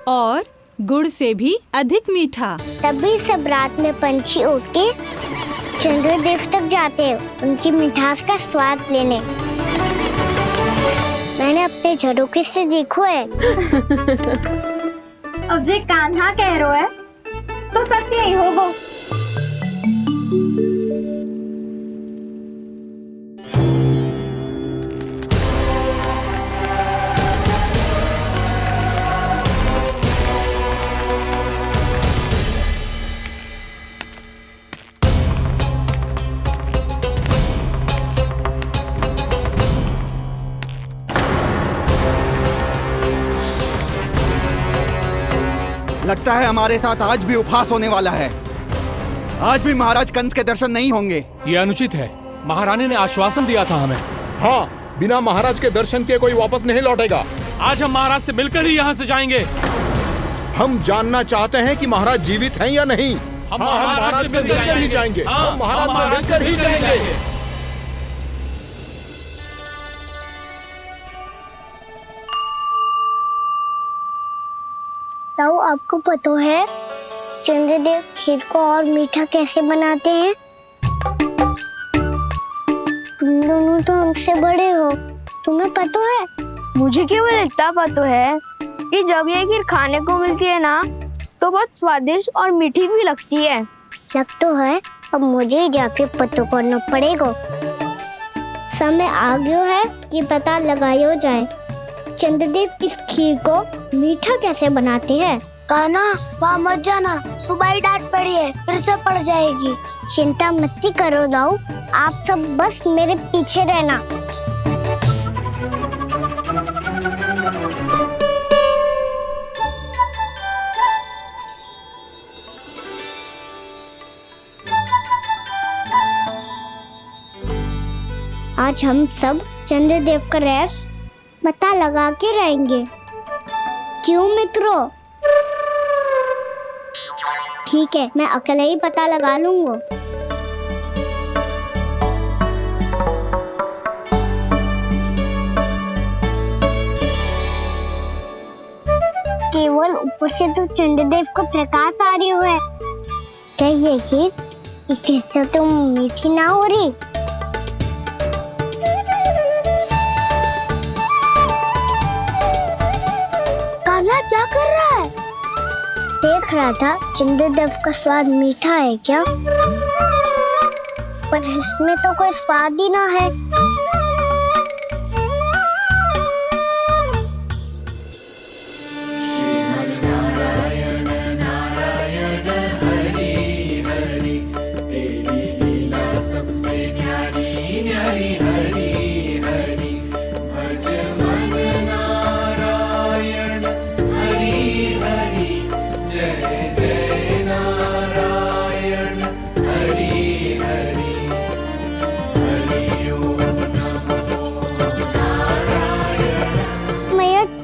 और गुड़ से भी अधिक मीठा।
तभी सब रात में पंछी उड़ के चंद्रदेव तक जाते हैं उनकी मिठास का स्वाद लेने। मैंने अपने झरोखे से देखो है।
अब जे कान्हा कह रो है तो सत्य ही होगो।
लगता है हमारे साथ आज भी उपहास होने वाला है। आज भी महाराज कंस के दर्शन नहीं होंगे।
ये अनुचित है। महारानी ने आश्वासन दिया था हमें।
हाँ, बिना महाराज के दर्शन के कोई वापस नहीं लौटेगा।
आज हम महाराज से मिलकर ही यहाँ से जाएंगे।
हम जानना चाहते हैं कि महाराज जीवित हैं या नहीं।
हम
महाराज से मिलकर ही जाएंगे। हम महाराज से मिलकर ही जाएंगे।
तो आपको पता है चंद्रदेव खीर को और मीठा कैसे बनाते हैं? तुम दोनों तो हमसे बड़े हो, तुम्हें पता है?
मुझे केवल इतना पता है कि जब ये खीर खाने को मिलती है ना तो बहुत स्वादिष्ट और मीठी भी लगती है।
लग तो है, अब मुझे जाके पता करना पड़ेगा। समय आ गया है कि पता लगाया जाए चंद्रदेव इस खीर को मीठा कैसे बनाते हैं।
कान्हा वहाँ मत जाना, सुबह ही डांट पड़ी है, फिर से पड़ जाएगी।
चिंता मत करो दाऊ, आप सब बस मेरे पीछे रहना। आज हम सब चंद्रदेव का रहस्य पता लगा के रहेंगे। क्यों मित्रों? ठीक है, मैं अकेले ही पता लगा लूंगा। केवल ऊपर से तो चंद्रदेव को प्रकाश आ रही है, क्या ये खीर इससे तो मीठी ना हो रही?
कान्हा क्या कर रहा है?
देख रहा था चंद्रदेव का स्वाद मीठा है क्या, पर इसमें तो कोई स्वाद ही ना है।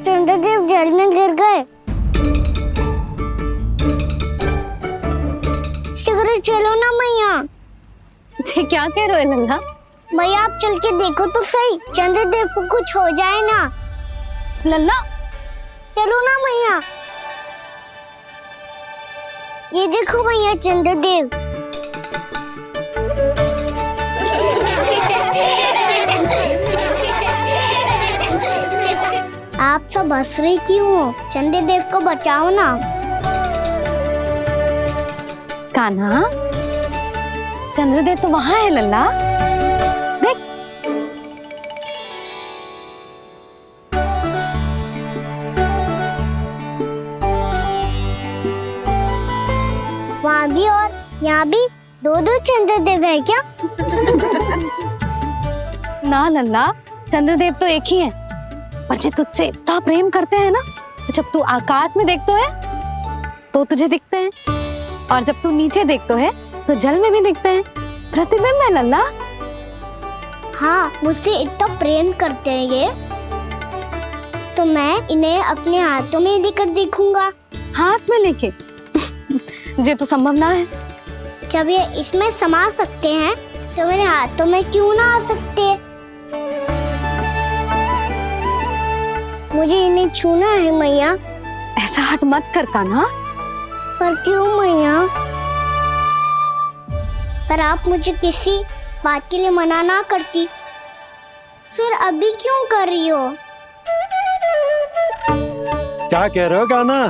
चंद्रदेव जल में गिर गए। शीघ्र चलो ना मैया।
ये क्या कह रहे हो लल्ला?
मैया आप चल के देखो तो सही, चंद्रदेव को कुछ हो जाए ना।
लल्ला
चलो ना मैया। ये देखो मैया चंद्रदेव। आप सब हंस रहे क्यों हो? चंद्रदेव को बचाओ ना।
कान्हा, चंद्रदेव तो वहां है लल्ला, देख।
वहाँ भी और यहाँ भी दो चंद्रदेव है क्या?
ना लल्ला, चंद्रदेव तो एक ही है, पर जब तुझसे इतना प्रेम करते हैं ना, तो जब तू आकाश में देखते है तो तुझे दिखते हैं, और जब तू नीचे देखते है तो जल में भी दिखते हैं। प्रतिबिंब है लल्ला।
हाँ, मुझसे इतना प्रेम करते हैं ये, तो मैं इन्हें अपने हाथों में लेकर देखूंगा।
हाथ में लेके? ये तो संभव ना है।
जब ये इसमें समा सकते हैं तो मेरे हाथों में क्यों ना आ सकते? मुझे इन्हें छूना है मैया।
ऐसा हट मत कर कान्हा।
पर क्यों मैया? पर आप मुझे किसी बात के लिए मना ना करती, फिर अभी क्यों कर रही हो?
क्या कह रहे हो कान्हा?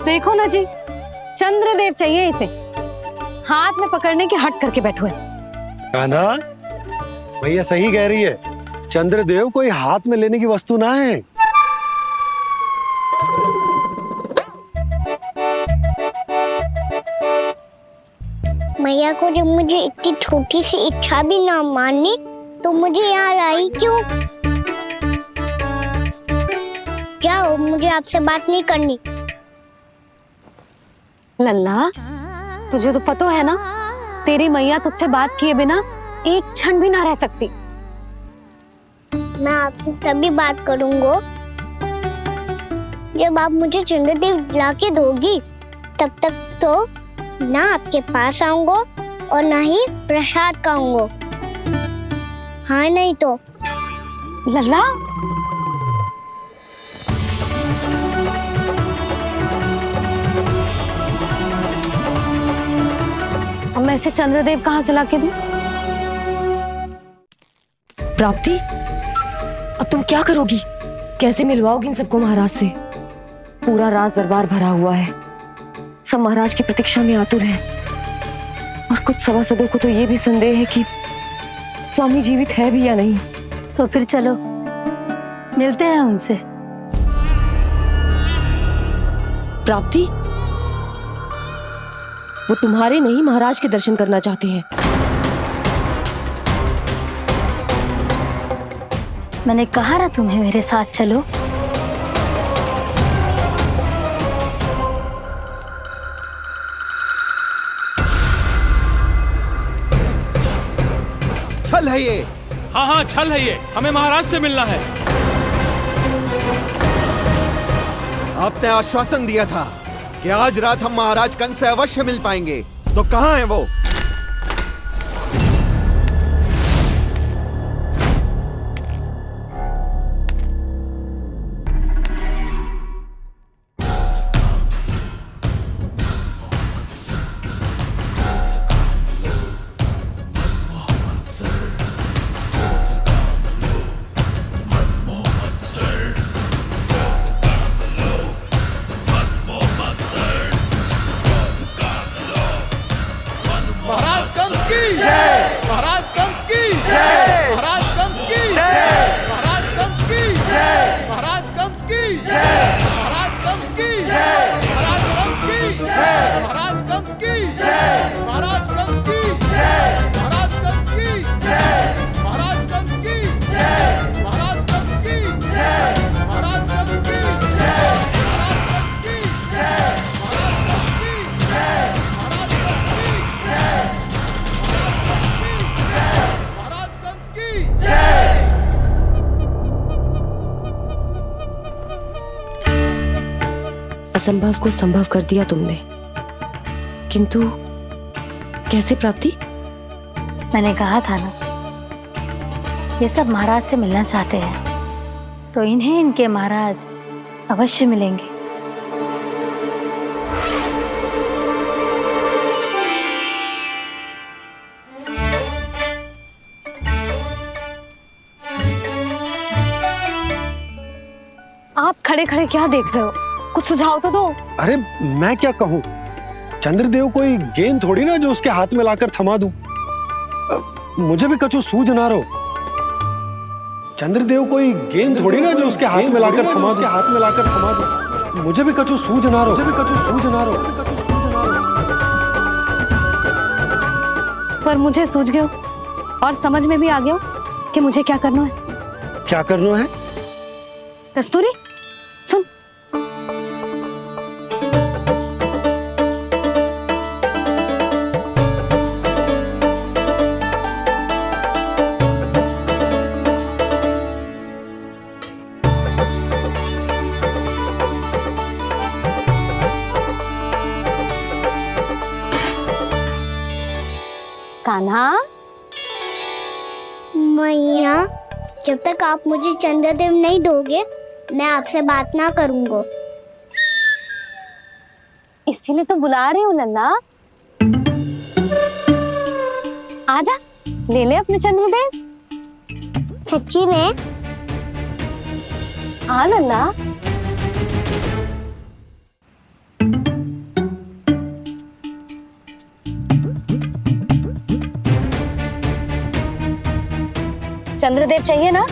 देखो ना जी, चंद्रदेव चाहिए इसे, हाथ में पकड़ने के हट करके बैठो है।
कान्हा, भैया सही कह रही है, चंद्रदेव कोई हाथ में लेने की वस्तु ना है।
मैया को जब मुझे इतनी छोटी सी इच्छा भी ना माननी, तो मुझे यहाँ लाई क्यों? जाओ, मुझे आपसे बात नहीं करनी।
लल्ला, तुझे तो पता है ना, तेरी मैया तुझसे बात किए बिना एक क्षण भी ना रह सकती।
मैं आपसे तभी बात करूंगा जब आप मुझे चंद्रदेव ला के दोगी। तब तक तो ना आपके पास आऊंगा और ना ही प्रसाद खाऊंगा। हाँ नहीं तो?
लल्ला, ऐसे चंद्रदेव कहाँ से लाके दूं?
प्राप्ति, अब तुम क्या करोगी? कैसे मिलवाओगी इन सबको महाराज से? पूरा राज दरबार भरा हुआ है, सब महाराज की प्रतीक्षा में आतुर हैं। और कुछ सभासदों को तो ये भी संदेह है कि स्वामी जीवित है भी या नहीं।
तो फिर चलो मिलते हैं उनसे।
प्राप्ति, वो तुम्हारे नहीं महाराज के दर्शन करना चाहते हैं।
मैंने कहा ना तुम्हें मेरे साथ चलो।
छल है ये।
हाँ हाँ छल है ये, हमें महाराज से मिलना है।
आपने आश्वासन दिया था कि आज रात हम महाराज कंस से अवश्य मिल पाएंगे, तो कहाँ है वो?
महाराज कंस की जय, महाराज कंस की जय, महाराज कंस की जय, महाराज कंस की जय, महाराज कंस की जय, महाराज कंस की जय, महाराज कंस की जय, महाराज कंस की जय, महाराज कंस की जय, महाराज कंस की जय, महाराज कंस की जय, महाराज कंस की जय, महाराज कंस की जय, महाराज कंस की जय, महाराज कंस की जय,
असंभव को संभव कर दिया तुमने, किंतु कैसे प्राप्ति?
मैंने कहा था ना, ये सब महाराज से मिलना चाहते हैं, तो इन्हें इनके महाराज अवश्य मिलेंगे।
आप खड़े खड़े क्या देख रहे हो? कुछ सुझाव तो दो।
अरे मैं क्या कहूँ, चंद्रदेव कोई गेंद थोड़ी ना जो उसके हाथ में लाकर थमा दूं। मुझे भी कछु सूझ ना रहो। चंद्रदेव कोई गेंद थोड़ी ना जो उसके हाथ में लाकर थमा दूं। मुझे भी कछु सूझ ना रहो।
पर मुझे सूझ गयो और समझ में भी आ गया कि मुझे क्या करना है।
क्या करना है?
कस्तूरी सुन, कान्हा।
मैया, जब तक आप मुझे चंद्रदेव नहीं दोगे मैं आपसे बात ना करूंगा।
इसीलिए तो बुला रही हूँ लल्ला। आजा, ले ले अपने चंद्रदेव।
सच्ची में?
हाँ लल्ला। चंद्रदेव चाहिए ना?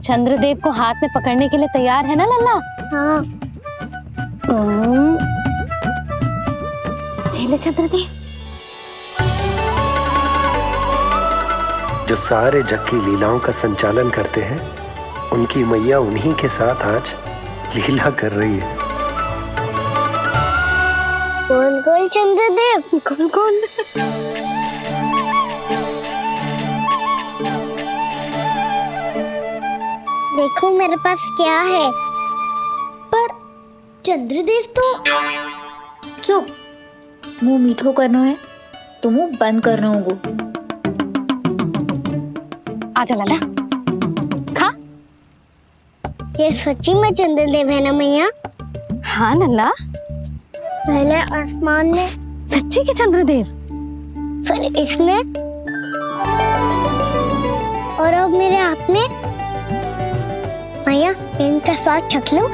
चंद्रदेव को हाथ में पकड़ने के लिए तैयार है ना लल्ला?
हाँ।
ले चंद्रदेव।
जो सारे जग की लीलाओं का संचालन करते हैं, उनकी मैया उन्हीं के साथ आज लीला कर रही है।
कौन कौन चंद्रदेव?
कौन कौन?
देखो मेरे पास क्या है। पर चंद्रदेव तो
चुप, मुंह मीठो करना है तो मुंह बंद करना होगा।
आजा लल्ला, खा।
ये सच्ची में चंद्रदेव है ना मैया?
हाँ लल्ला,
पहले आसमान में,
सच्ची के चंद्रदेव,
फिर इसमें, और अब मेरे हाथ में। मैया, मैं इनका स्वाद चख लूं?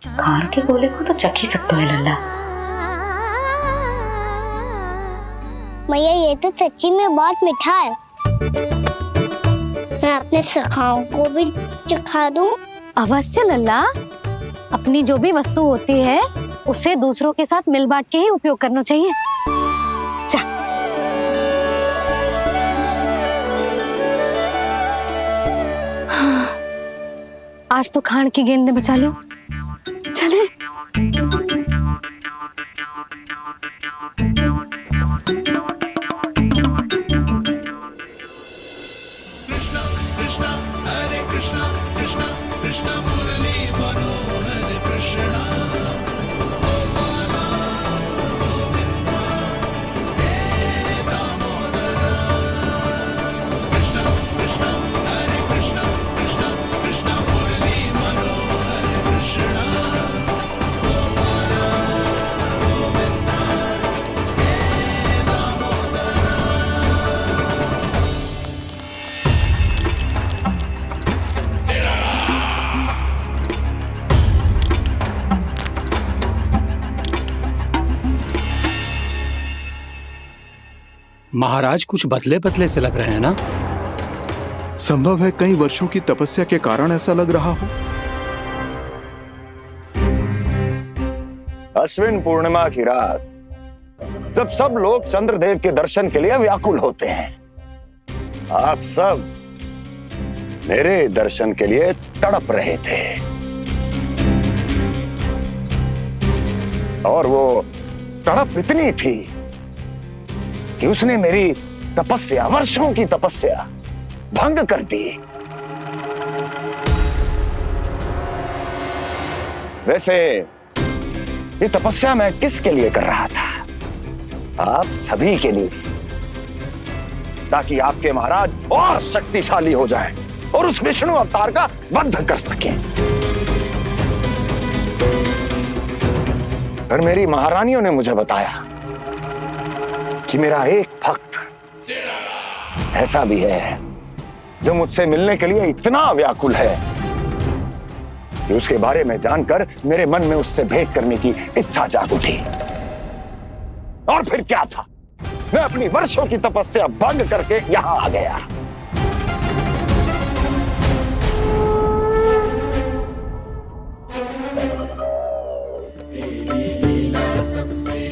खान के गोले को तो चख ही सकते हो लल्ला।
मैया, ये तो सच्ची में बहुत मीठा है। मैं अपने सखाओं को भी चखा दूं?
अवश्य लल्ला, अपनी जो भी वस्तु होती है उसे दूसरों के साथ मिल बांट के ही उपयोग करना चाहिए। जा। आज तो खान की गेंद ने बचा लो। चले।
महाराज कुछ बदले बदले से लग रहे हैं ना?
संभव है कई वर्षों की तपस्या के कारण ऐसा लग रहा हो।
अश्विन पूर्णिमा की रात, जब सब लोग चंद्रदेव के दर्शन के लिए व्याकुल होते हैं, आप सब मेरे दर्शन के लिए तड़प रहे थे। और वो तड़प इतनी थी कि उसने मेरी तपस्या, वर्षों की तपस्या भंग कर दी। वैसे ये तपस्या मैं किसके लिए कर रहा था? आप सभी के लिए, ताकि आपके महाराज और शक्तिशाली हो जाएं और उस विष्णु अवतार का वध कर सकें। पर मेरी महारानियों ने मुझे बताया कि मेरा एक भक्त ऐसा भी है जो मुझसे मिलने के लिए इतना व्याकुल है कि उसके बारे में जानकर मेरे मन में उससे भेंट करने की इच्छा जाग उठी। और फिर क्या था, मैं अपनी वर्षों की तपस्या भंग करके यहां आ गया।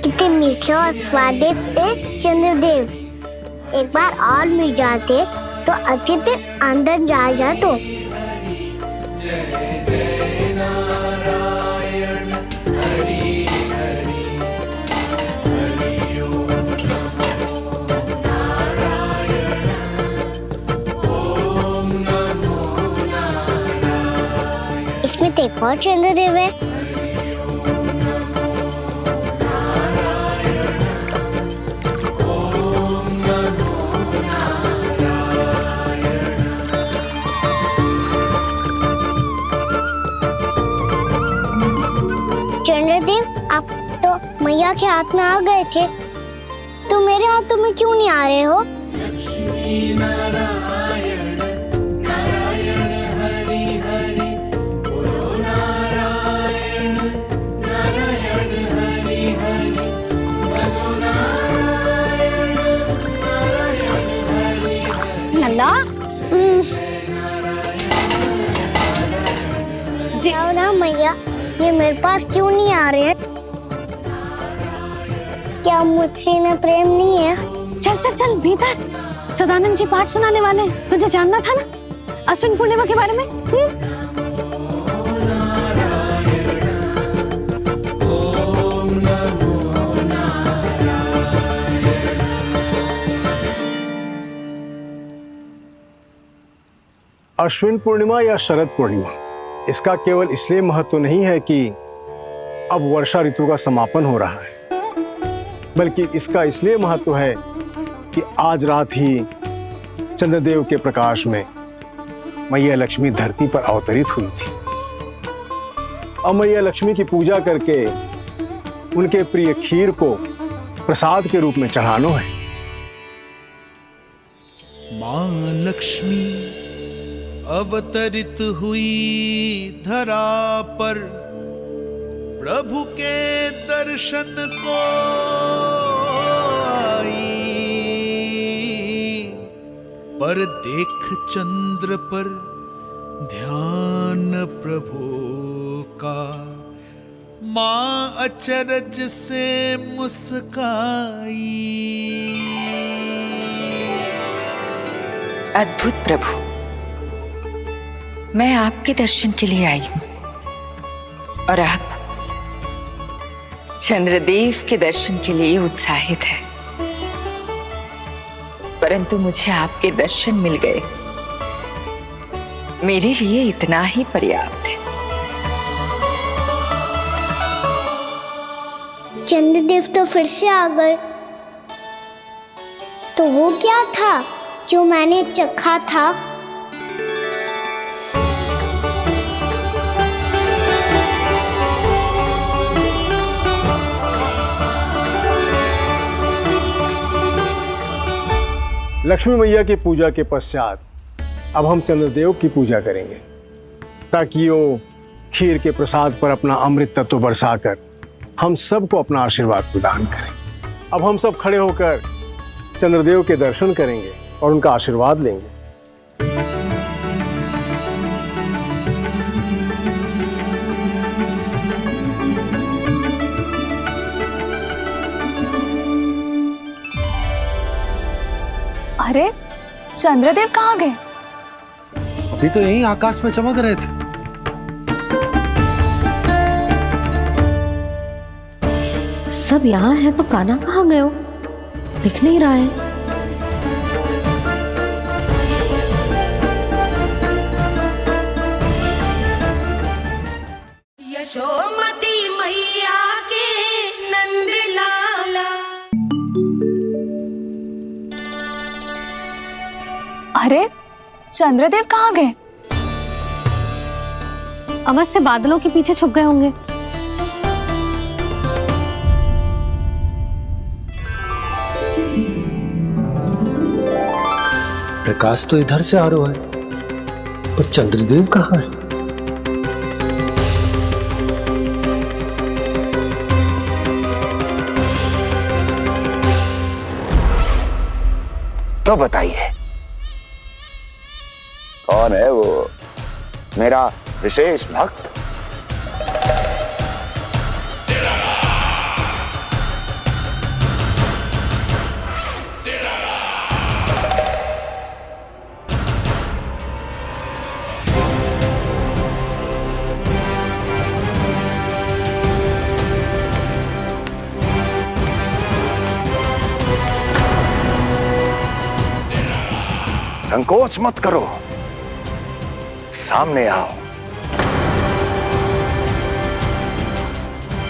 कितने मीठे और स्वादिष्ट थे चंद्रदेव। एक बार और मिल जाते तो अच्छे दिन अंदर जा जातो। इसमें तो एक और चंद्रदेव है। चंद्रदेव, आप तो मैया के हाथ में आ गए थे, तो मेरे हाथों में क्यों नहीं आ रहे हो?
लल्ला,
जी ना मैया, ये मेरे पास क्यों नहीं आ रहे हैं? क्या मुझसे इन्हें प्रेम नहीं है?
चल चल चल भीतर, सदानंद जी पाठ सुनाने वाले। तुझे जानना था ना अश्विन पूर्णिमा के बारे में?
अश्विन पूर्णिमा या शरद पूर्णिमा, इसका केवल इसलिए महत्व नहीं है कि अब वर्षा ऋतु का समापन हो रहा है, बल्कि इसका इसलिए महत्व है कि आज रात ही चंद्रदेव के प्रकाश में
मैया लक्ष्मी धरती पर अवतरित हुई थी। अब मैया लक्ष्मी की पूजा करके उनके प्रिय खीर को प्रसाद के रूप में चढ़ाना है।
मां लक्ष्मी अवतरित हुई धरा पर, प्रभु के दर्शन को आई, पर देख चंद्र पर ध्यान प्रभु का, मां अचरज से मुस्काई।
अद्भुत प्रभु, मैं आपके दर्शन के लिए आई हूं और आप चंद्रदेव के दर्शन के लिए उत्साहित है, परंतु मुझे आपके दर्शन मिल गए, मेरे लिए इतना ही पर्याप्त है।
चंद्रदेव तो फिर से आ गए। तो वो क्या था जो मैंने चखा था?
लक्ष्मी मैया की पूजा के पश्चात अब हम चंद्रदेव की पूजा करेंगे, ताकि वो खीर के प्रसाद पर अपना अमृत तत्व बरसाकर हम सबको अपना आशीर्वाद प्रदान करें। अब हम सब खड़े होकर चंद्रदेव के दर्शन करेंगे और उनका आशीर्वाद लेंगे।
अरे चंद्रदेव कहाँ गए?
अभी तो यहीं आकाश में चमक रहे थे।
सब यहाँ है तो कान्हा कहाँ गए हो? दिख नहीं रहा है।
यशोमती मैया के नंद लाला।
अरे चंद्रदेव कहाँ गए?
अवश्य बादलों के पीछे छुप गए होंगे।
प्रकाश तो इधर से आ रहा है, पर चंद्रदेव कहाँ है?
तो बताइए, कौन है वो मेरा विशेष भक्त? संकोच मत करो, सामने आओ।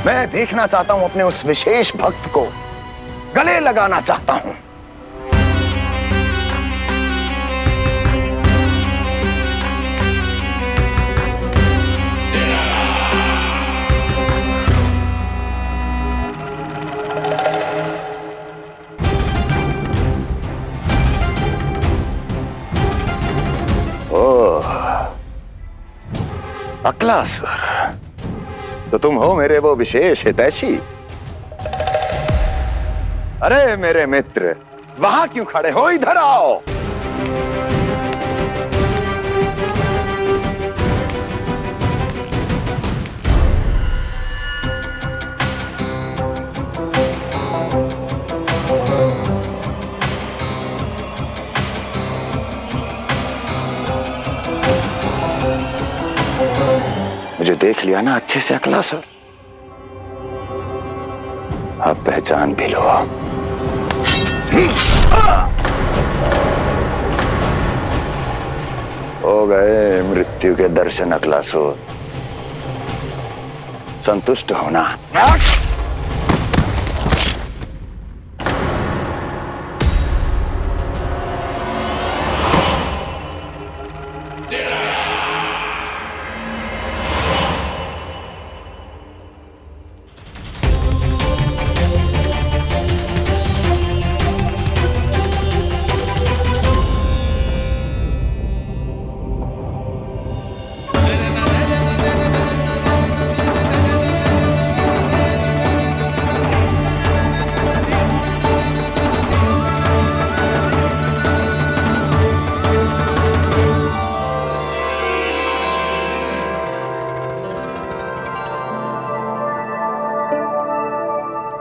मैं देखना चाहता हूं अपने उस विशेष भक्त को, गले लगाना चाहता हूं। अक्लासुर, तो तुम हो मेरे वो विशेष हितैषी। अरे मेरे मित्र, वहां क्यों खड़े हो? इधर आओ। मुझे देख लिया ना अच्छे से अक्लासुर? अब पहचान भी लो। हो गए मृत्यु के दर्शन अक्लासुर, संतुष्ट होना।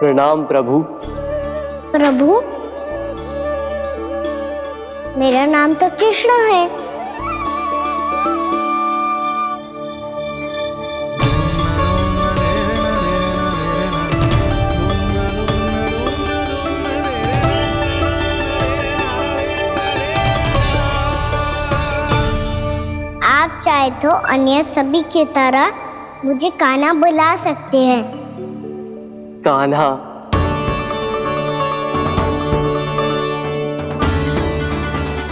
प्रणाम प्रभु।
प्रभु, मेरा नाम तो कृष्ण है। आप चाहे तो अन्य सभी की तरह मुझे कान्हा बुला सकते हैं।
कान्हा?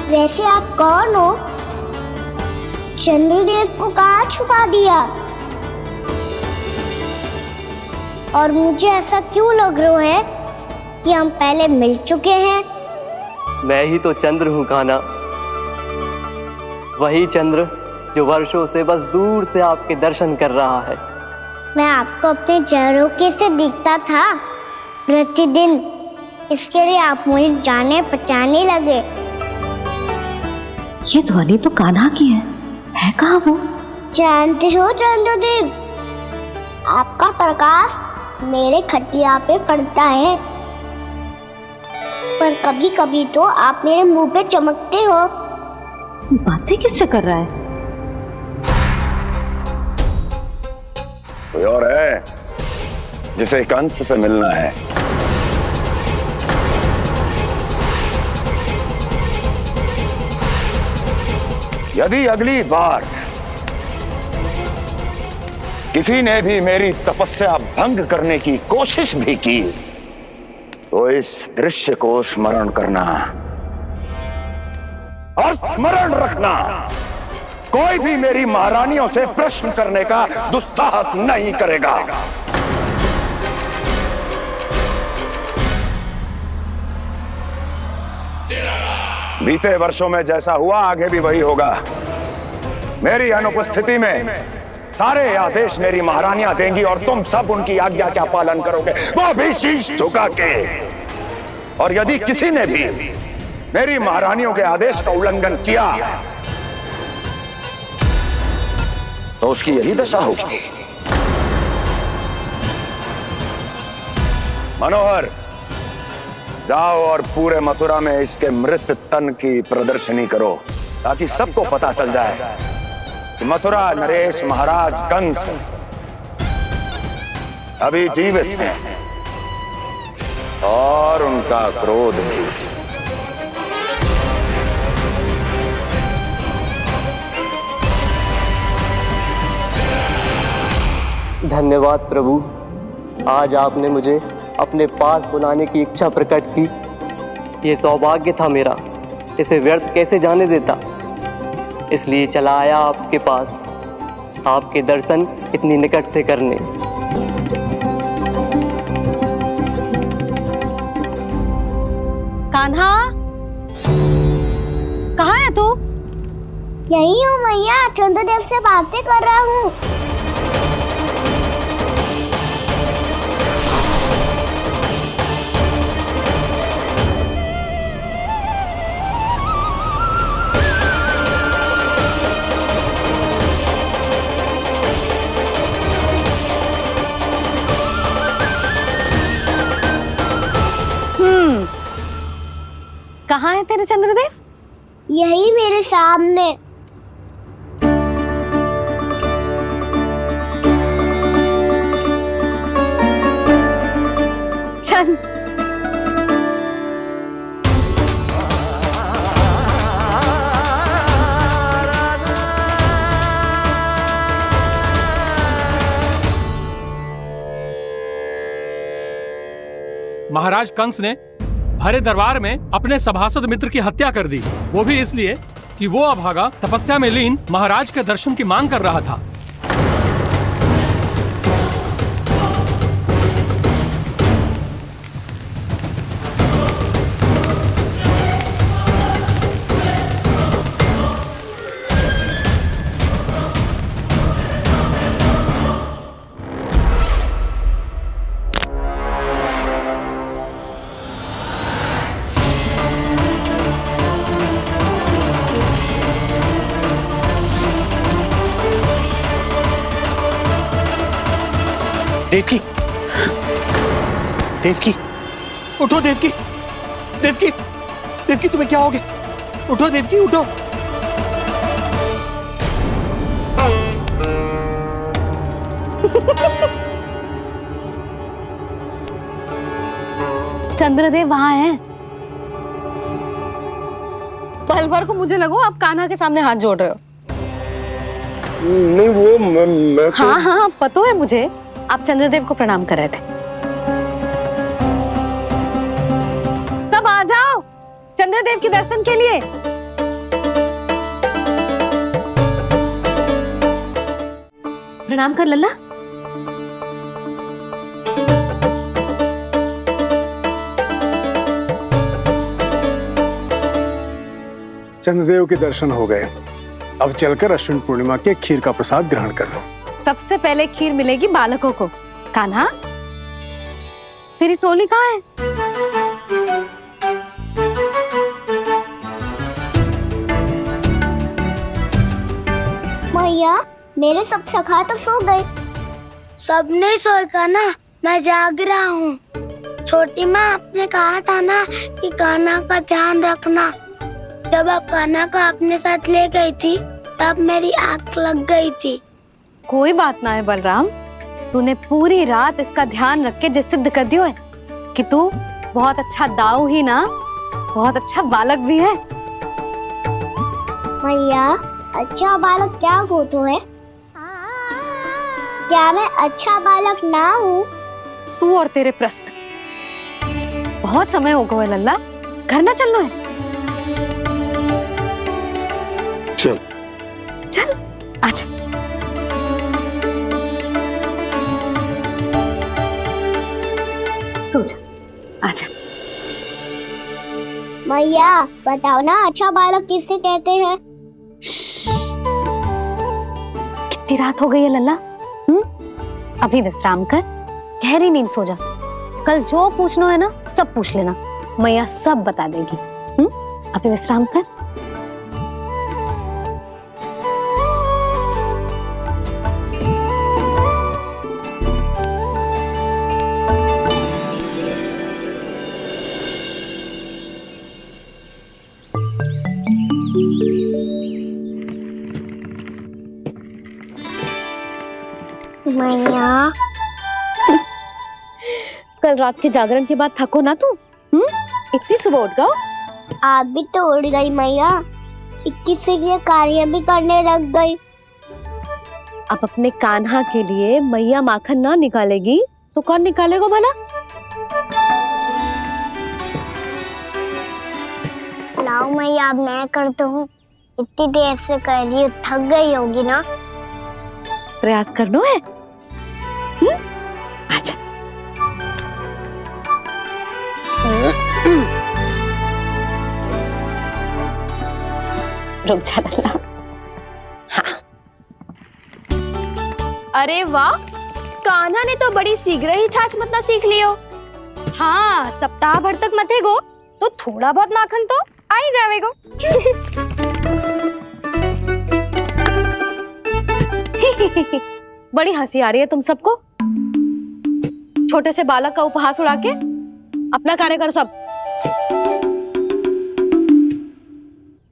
वैसे आप कौन हो? चंद्रदेव को कहाँ छुपा दिया? और मुझे ऐसा क्यों लग रहा है कि हम पहले मिल चुके हैं?
मैं ही तो चंद्र हूँ कान्हा, वही चंद्र जो वर्षों से बस दूर से आपके दर्शन कर रहा है।
मैं आपको अपने झरोखे से दिखता था प्रतिदिन, इसके लिए आप मुझे जाने पहचाने लगे।
ये ध्वनि तो कान्हा की है कहाँ वो?
जानते हो चंद्रदेव, आपका प्रकाश मेरे खटिया पे पड़ता है, पर कभी कभी तो आप मेरे मुंह पे चमकते हो।
बातें किससे कर रहा है?
कोई और है जिसे कंस से मिलना है? यदि अगली बार किसी ने भी मेरी तपस्या भंग करने की कोशिश भी की तो इस दृश्य को स्मरण करना और स्मरण रखना, कोई भी मेरी महारानियों से प्रश्न करने का दुस्साहस नहीं करेगा। बीते वर्षों में जैसा हुआ आगे भी वही होगा। मेरी अनुपस्थिति में सारे आदेश मेरी महारानियां देंगी और तुम सब उनकी आज्ञा का पालन करोगे, वो भी शीश झुका के। और यदि किसी ने भी मेरी महारानियों के आदेश का उल्लंघन किया तो उसकी यही दशा होगी। मनोहर, जाओ और पूरे मथुरा में इसके मृत तन की प्रदर्शनी करो ताकि सबको पता चल जाए कि मथुरा नरेश महाराज कंस अभी जीवित हैं और उनका क्रोध भी।
धन्यवाद प्रभु, आज आपने मुझे अपने पास बुलाने की इच्छा प्रकट की। ये सौभाग्य था मेरा, इसे व्यर्थ कैसे जाने देता। इसलिए चला आया आपके पास, आपके दर्शन इतनी निकट से करने।
कान्हा, कहाँ है तू?
यही हूँ मैया, चंद्रदेव से बातें कर रहा हूँ।
कहाँ है तेरे चंद्रदेव?
यही मेरे सामने।
चल।
महाराज कंस ने भरे दरबार में अपने सभासद मित्र की हत्या कर दी, वो भी इसलिए कि वो अभागा तपस्या में लीन महाराज के दर्शन की मांग कर रहा था।
देवकी, देवकी, उठो देवकी, देवकी, देवकी तुम्हें क्या हो गया? उठो देवकी, उठो।
चंद्रदेव वहां हैं। पल भर को मुझे लगो आप कान्हा के सामने हाथ जोड़ रहे हो।
नहीं वो मैं तो...
हाँ हाँ पता है मुझे, आप चंद्रदेव को प्रणाम कर रहे थे। सब आ जाओ चंद्रदेव के दर्शन के लिए। प्रणाम कर लल्ला।
चंद्रदेव के दर्शन हो गए, अब चलकर अश्विन पूर्णिमा के खीर का प्रसाद ग्रहण कर लो।
सबसे पहले खीर मिलेगी बालकों को। कान्हा, तेरी टोली कहाँ है?
मैया, मेरे सब सखा तो सो गए।
सब नहीं सोए का ना, मैं जाग रहा हूँ। छोटी माँ आपने कहा था ना कि कान्हा का ध्यान रखना। जब आप कान्हा को अपने साथ ले गई थी तब मेरी आंख लग गई थी।
कोई बात ना है बलराम, तूने पूरी रात इसका ध्यान रख के जो सिद्ध कर दियो है कि तू बहुत अच्छा दाऊ ही ना, बहुत अच्छा बालक भी है।
मैया, अच्छा बालक क्या फोटो है? क्या मैं अच्छा बालक ना हूँ?
तू और तेरे प्रश्न। बहुत समय हो गया लल्ला, घर ना चलना है?
चल
चल आजा। सो जा, आजा।
मैया बताओ ना, अच्छा बालक किसे कहते हैं?
कितनी रात हो गई है लल्ला? अभी विश्राम कर, गहरी नींद सो जा। कल जो पूछना है ना सब पूछ लेना, मैया सब बता देगी। अभी विश्राम कर।
मैया,
कल रात के जागरण के बाद थको ना तू? इतनी सुबह उठ गओ?
आप भी तो उड़ गई मैया, 21 से ये कार्य भी करने लग गई।
अब अपने कान्हा के लिए मैया माखन ना निकालेगी तो कौन निकालेगा भला?
लाओ मैया, अब मैं करता हूँ। इतनी देर से कर रही हूँ, थक गई होगी ना?
प्रयास करना है। आजा। रुक जा लल्ला। हाँ।
अरे वाह, कान्हा ने तो बड़ी शीघ्र ही छाछ मतना सीख लियो।
हाँ, सप्ताह भर तक मतेगो तो थोड़ा बहुत माखन तो आ ही जावेगो। बड़ी हंसी आ रही है तुम सबको। छोटे से बालक का उपहास उड़ा के अपना कार्य करो सब।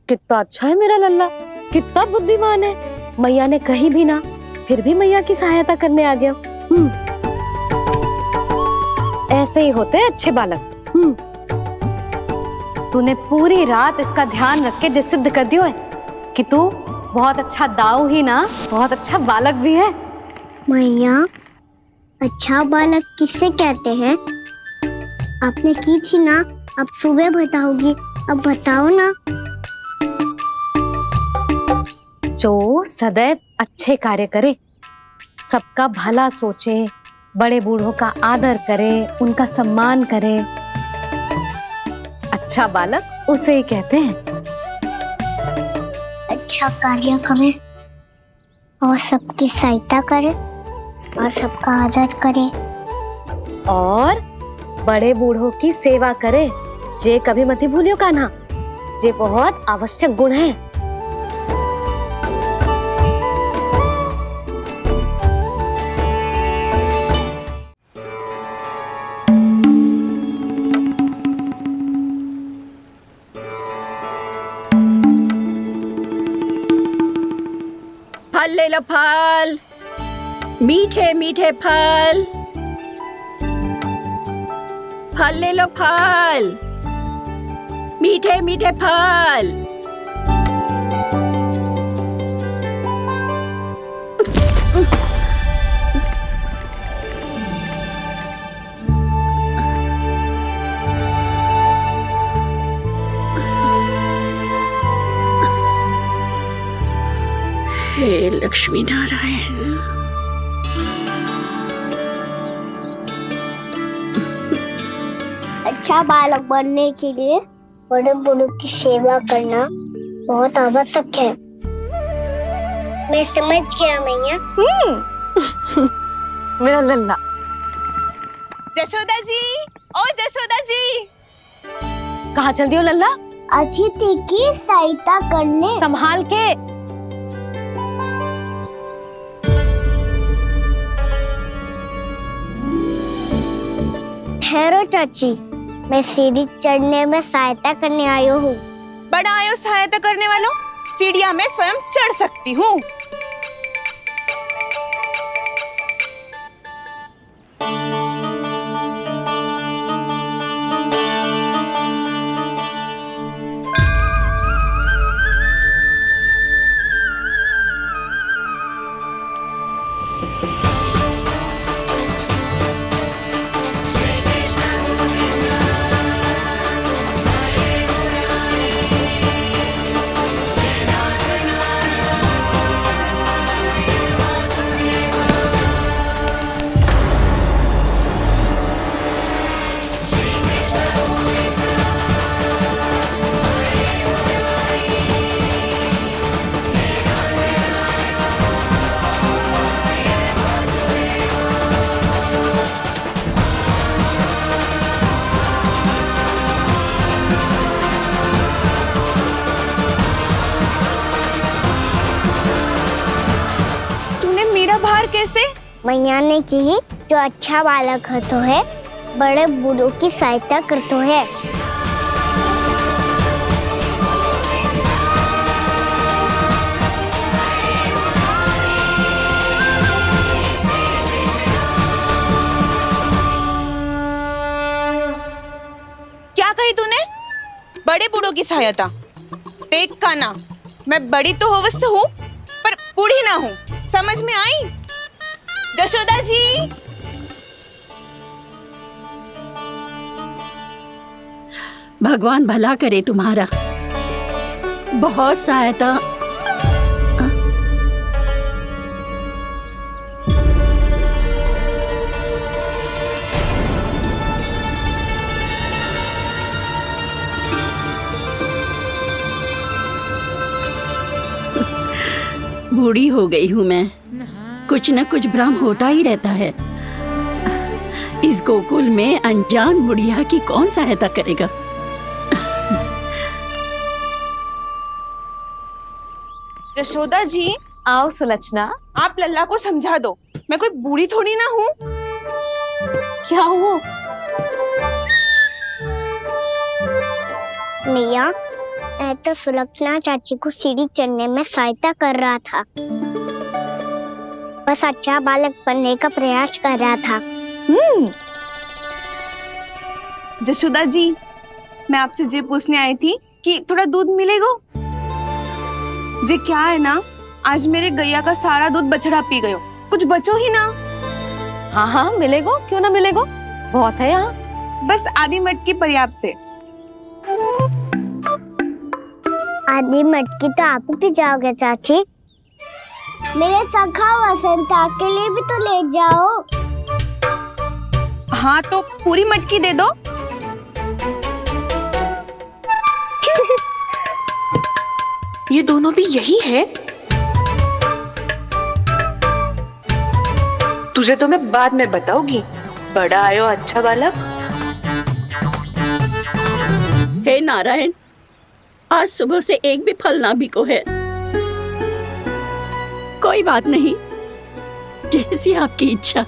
कितना अच्छा है मेरा लल्ला, कितना बुद्धिमान है। मैया ने कही भी ना, फिर भी मैया की सहायता करने आ गया। ऐसे ही होते हैं अच्छे बालक। तूने पूरी रात इसका ध्यान रख के जो सिद्ध कर दियो है कि तू बहुत अच्छा दाऊ ही ना, बहुत अच्छा बालक भी है।
मैया, अच्छा बालक किसे कहते हैं? आपने की थी ना, अब सुबह बताओगी, अब बताओ ना।
जो सदैव अच्छे कार्य करे, सबका भला सोचे, बड़े बूढ़ों का आदर करे, उनका सम्मान करे, अच्छा बालक उसे ही कहते हैं।
अच्छा कार्य करे और सबकी सहायता करे और सबका आदर करे
और बड़े बूढ़ों की सेवा करे। जे कभी मत भूलियो कान्हा, जे बहुत आवश्यक गुण है।
फल, मीठे मीठे फल। फल ले लो फल, मीठे मीठे फल। हे लक्ष्मी नारायण।
अच्छा बालक बनने के लिए बड़े बूढ़ों की सेवा करना बहुत आवश्यक है। मैं समझ गया मैया।
मेरा लल्ला।
जशोदा जी, ओ जशोदा जी।
कहाँ चल दी हो लल्ला?
अतिथि की सहायता करने।
संभाल के।
ठहरो चाची, मैं सीढ़ी चढ़ने में सहायता करने आई हूँ।
बड़ा आयो सहायता करने वालों, सीढ़ियाँ मैं स्वयं चढ़ सकती हूँ। कैसे?
मैया ने की जो अच्छा बालक होतो है बड़े बूढ़ों की सहायता करतो है।
क्या कही तूने? बड़े बूढ़ों की सहायता? देख कान्हा, मैं बड़ी तो अवश्य हूँ पर बूढ़ी ना हूँ, समझ में आई? जशोदा जी,
भगवान भला करे तुम्हारा। बहुत सहायता। बूढ़ी हो गई हूँ मैं, कुछ न कुछ भ्रम होता ही रहता है। इस गोकुल में अनजान बुढ़िया की कौन सहायता करेगा?
जशोदा जी,
आओ सुलक्षणा।
आप लल्ला को समझा दो, मैं कोई बूढ़ी थोड़ी ना हूँ।
क्या हुआ?
मैया, मैं तो सुलक्षणा चाची को सीढ़ी चढ़ने में सहायता कर रहा था, बस अच्छा बालक बनने का प्रयास कर रहा था।
जशोदा जी, मैं आपसे ये पूछने आई थी कि थोड़ा दूध मिलेगा? जे क्या है ना, आज मेरे गैया का सारा दूध बछड़ा पी गयो, कुछ बचो ही ना।
हाँ हाँ मिलेगा, क्यों ना मिलेगा, बहुत है यहाँ।
बस आधी मटकी पर्याप्त है।
आधी मटकी तो आप ही पी जाओगे चाची। मेरे सखा वसंता के लिए भी तो ले जाओ।
हाँ तो पूरी मटकी दे दो।
ये दोनों भी यही है? तुझे तो मैं बाद में बताऊंगी। बड़ा आयो अच्छा बालक।
हे नारायण, आज सुबह से एक भी फल ना बिको है। कोई बात नहीं, जैसी आपकी इच्छा।